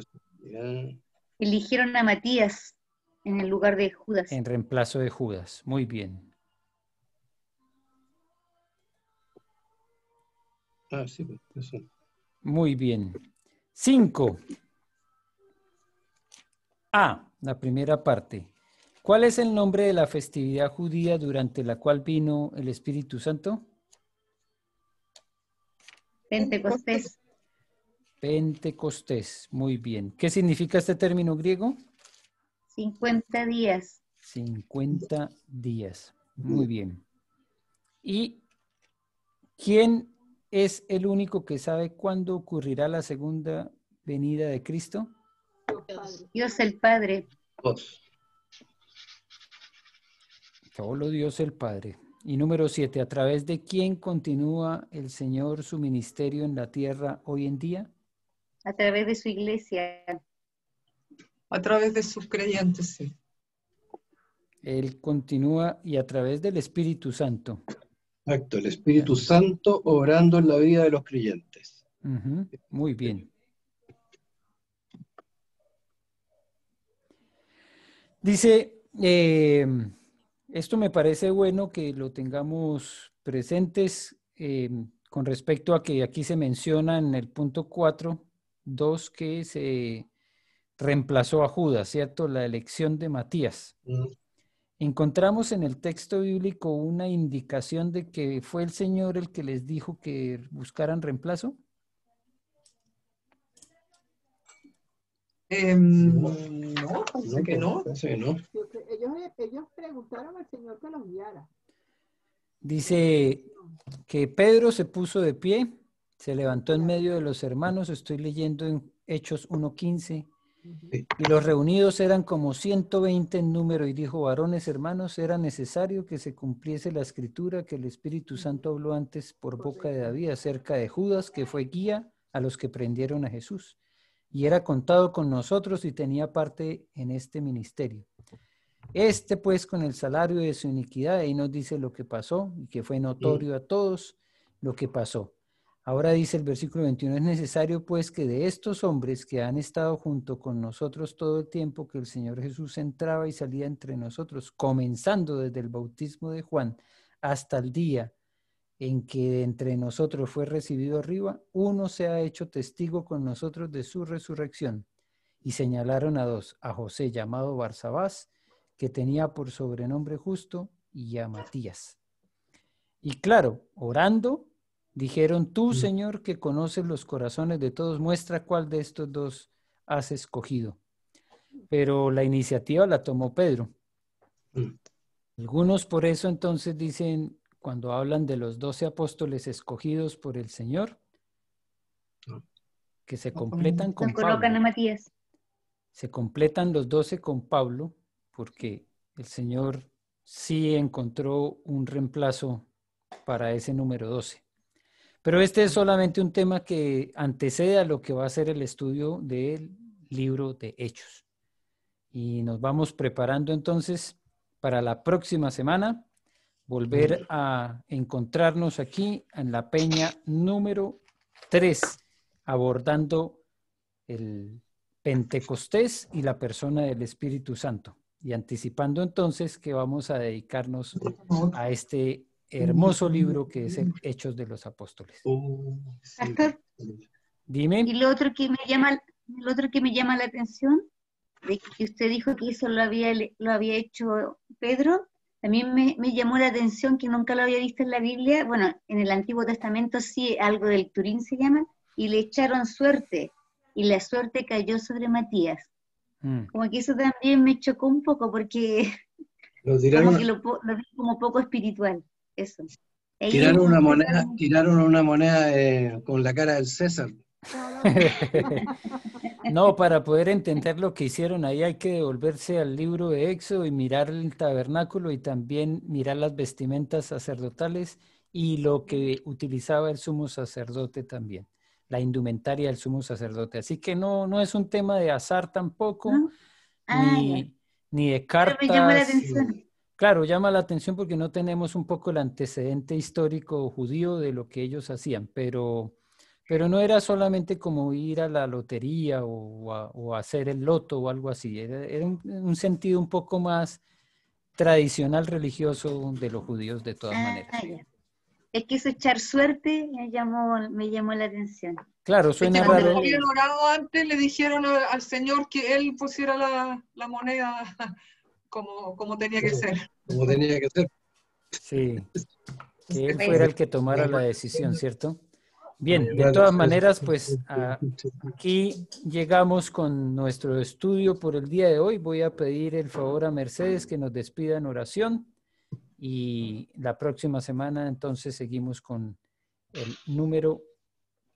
Eligieron a Matías en el lugar de Judas. En reemplazo de Judas. Muy bien. Ah, sí, pues, eso. Muy bien. 5. A, la primera parte. ¿Cuál es el nombre de la festividad judía durante la cual vino el Espíritu Santo? Pentecostés. Pentecostés. Muy bien. ¿Qué significa este término griego? 50 días. 50 días. Muy bien. ¿Y quién es el único que sabe cuándo ocurrirá la segunda venida de Cristo? Dios el Padre. Dos. Solo Dios el Padre. Y número 7, ¿a través de quién continúa el Señor su ministerio en la tierra hoy en día? A través de su iglesia. A través de sus creyentes, sí. Él continúa y a través del Espíritu Santo. Exacto, el Espíritu Santo obrando en la vida de los creyentes. Muy bien. Dice, esto me parece bueno que lo tengamos presentes con respecto a que aquí se menciona en el punto 4.2 que se reemplazó a Judas, ¿cierto? La elección de Matías. ¿Encontramos en el texto bíblico una indicación de que fue el Señor el que les dijo que buscaran reemplazo? No, parece que no. Parece que no. Ellos preguntaron al Señor que los guiara. Dice que Pedro se puso de pie, se levantó en medio de los hermanos, estoy leyendo en Hechos 1:15, y los reunidos eran como 120 en número, y dijo, varones hermanos, era necesario que se cumpliese la escritura que el Espíritu Santo habló antes por boca de David acerca de Judas, que fue guía a los que prendieron a Jesús, y era contado con nosotros y tenía parte en este ministerio. Este pues con el salario de su iniquidad, ahí nos dice lo que pasó y que fue notorio a todos lo que pasó. Ahora dice el versículo 21, es necesario pues que de estos hombres que han estado junto con nosotros todo el tiempo que el Señor Jesús entraba y salía entre nosotros, comenzando desde el bautismo de Juan hasta el día en que de entre nosotros fue recibido arriba, uno se ha hecho testigo con nosotros de su resurrección. Y señalaron a dos, a José llamado Barsabás, que tenía por sobrenombre Justo, y a Matías. Y claro, orando, dijeron, tú, Señor, que conoces los corazones de todos, muestra cuál de estos dos has escogido. Pero la iniciativa la tomó Pedro. Algunos por eso entonces dicen, cuando hablan de los 12 apóstoles escogidos por el Señor, que se completan con Pablo. Colocan a Matías. Se completan los 12 con Pablo, porque el Señor sí encontró un reemplazo para ese número 12. Pero este es solamente un tema que antecede a lo que va a ser el estudio del libro de Hechos. Y nos vamos preparando entonces para la próxima semana, volver a encontrarnos aquí en la peña número 3, abordando el Pentecostés y la persona del Espíritu Santo. Y anticipando entonces que vamos a dedicarnos a este hermoso libro que es el Hechos de los Apóstoles. Pastor, Dime. y lo otro que me llama la atención, de que usted dijo que eso lo había hecho Pedro, también me llamó la atención que nunca lo había visto en la Biblia. Bueno, en el Antiguo Testamento sí, algo del Turín se llama, y le echaron suerte, y la suerte cayó sobre Matías. Como que eso también me chocó un poco, porque Lo tiraron, como que lo vi como poco espiritual, eso. tiraron una moneda con la cara del César. No, para poder entender lo que hicieron ahí hay que devolverse al libro de Éxodo y mirar el tabernáculo y también mirar las vestimentas sacerdotales y lo que utilizaba el sumo sacerdote también, la indumentaria del sumo sacerdote. Así que no es un tema de azar tampoco, ni de cartas. Pero me llama la atención. Claro, llama la atención porque no tenemos un poco el antecedente histórico judío de lo que ellos hacían, pero no era solamente como ir a la lotería o hacer el loto o algo así. Era un sentido un poco más tradicional religioso de los judíos de todas maneras. Es que eso echar suerte me llamó la atención. Claro, Es que suena cuando raro. habían orado antes, le dijeron al Señor que Él pusiera la moneda como tenía que ser. Como tenía que ser. Sí, que él Pues, fuera el que tomara la decisión, ¿cierto? Bien, de todas maneras, pues aquí llegamos con nuestro estudio por el día de hoy. Voy a pedir el favor a Mercedes que nos despida en oración y la próxima semana entonces seguimos con el número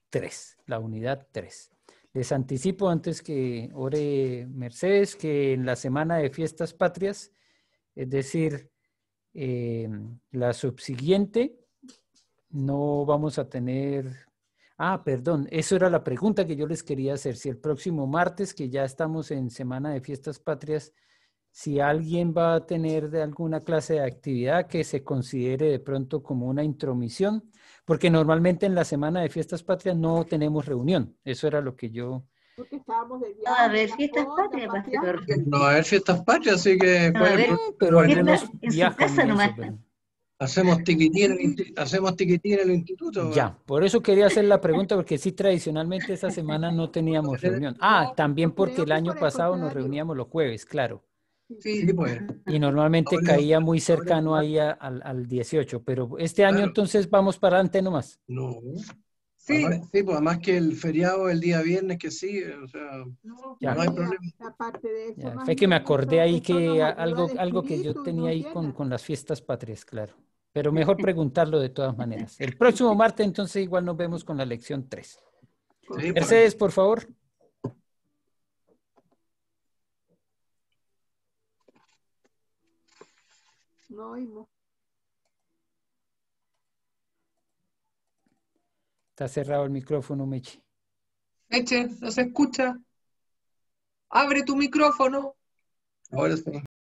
3, la unidad 3. Les anticipo antes que ore Mercedes que en la semana de fiestas patrias, es decir, la subsiguiente, no vamos a tener... perdón, eso era la pregunta que yo les quería hacer. Si el próximo martes, que ya estamos en Semana de Fiestas Patrias, si alguien va a tener de alguna clase de actividad que se considere de pronto como una intromisión, porque normalmente en la Semana de Fiestas Patrias no tenemos reunión. Eso era lo que yo... Porque estábamos de No va a haber viaje, fiestas la patrias, pasear. pastor. No va a haber fiestas patrias, así que No va a haber Pero algunos fiestas en su viajan casa y eso, nomás. pero... hacemos tiquitín en el instituto. Ya, por eso quería hacer la pregunta, porque sí, tradicionalmente esa semana no teníamos reunión. También Yo porque creo el que año por el pasado nos contrario. reuníamos los jueves, claro. Sí, Sí. pues. Y normalmente Ahora- caía muy cercano ahí al 18, pero este año Claro. entonces vamos para adelante nomás. No. Sí. Además, sí, pues además que el feriado el día viernes que sigue, o sea, No, Ya. no hay y problema. aparte de eso, Ya, más fue que me bien acordé eso- ahí eso que nos ayuda algo al que yo espíritu y tenía nos ahí llena. con las fiestas patrias, claro. Pero mejor preguntarlo de todas maneras. El próximo martes entonces igual nos vemos con la lección 3. Sí, pues. Mercedes, por favor. No oímos. Está cerrado el micrófono, Mechi. Eche, no se escucha. Abre tu micrófono. Ahora sí.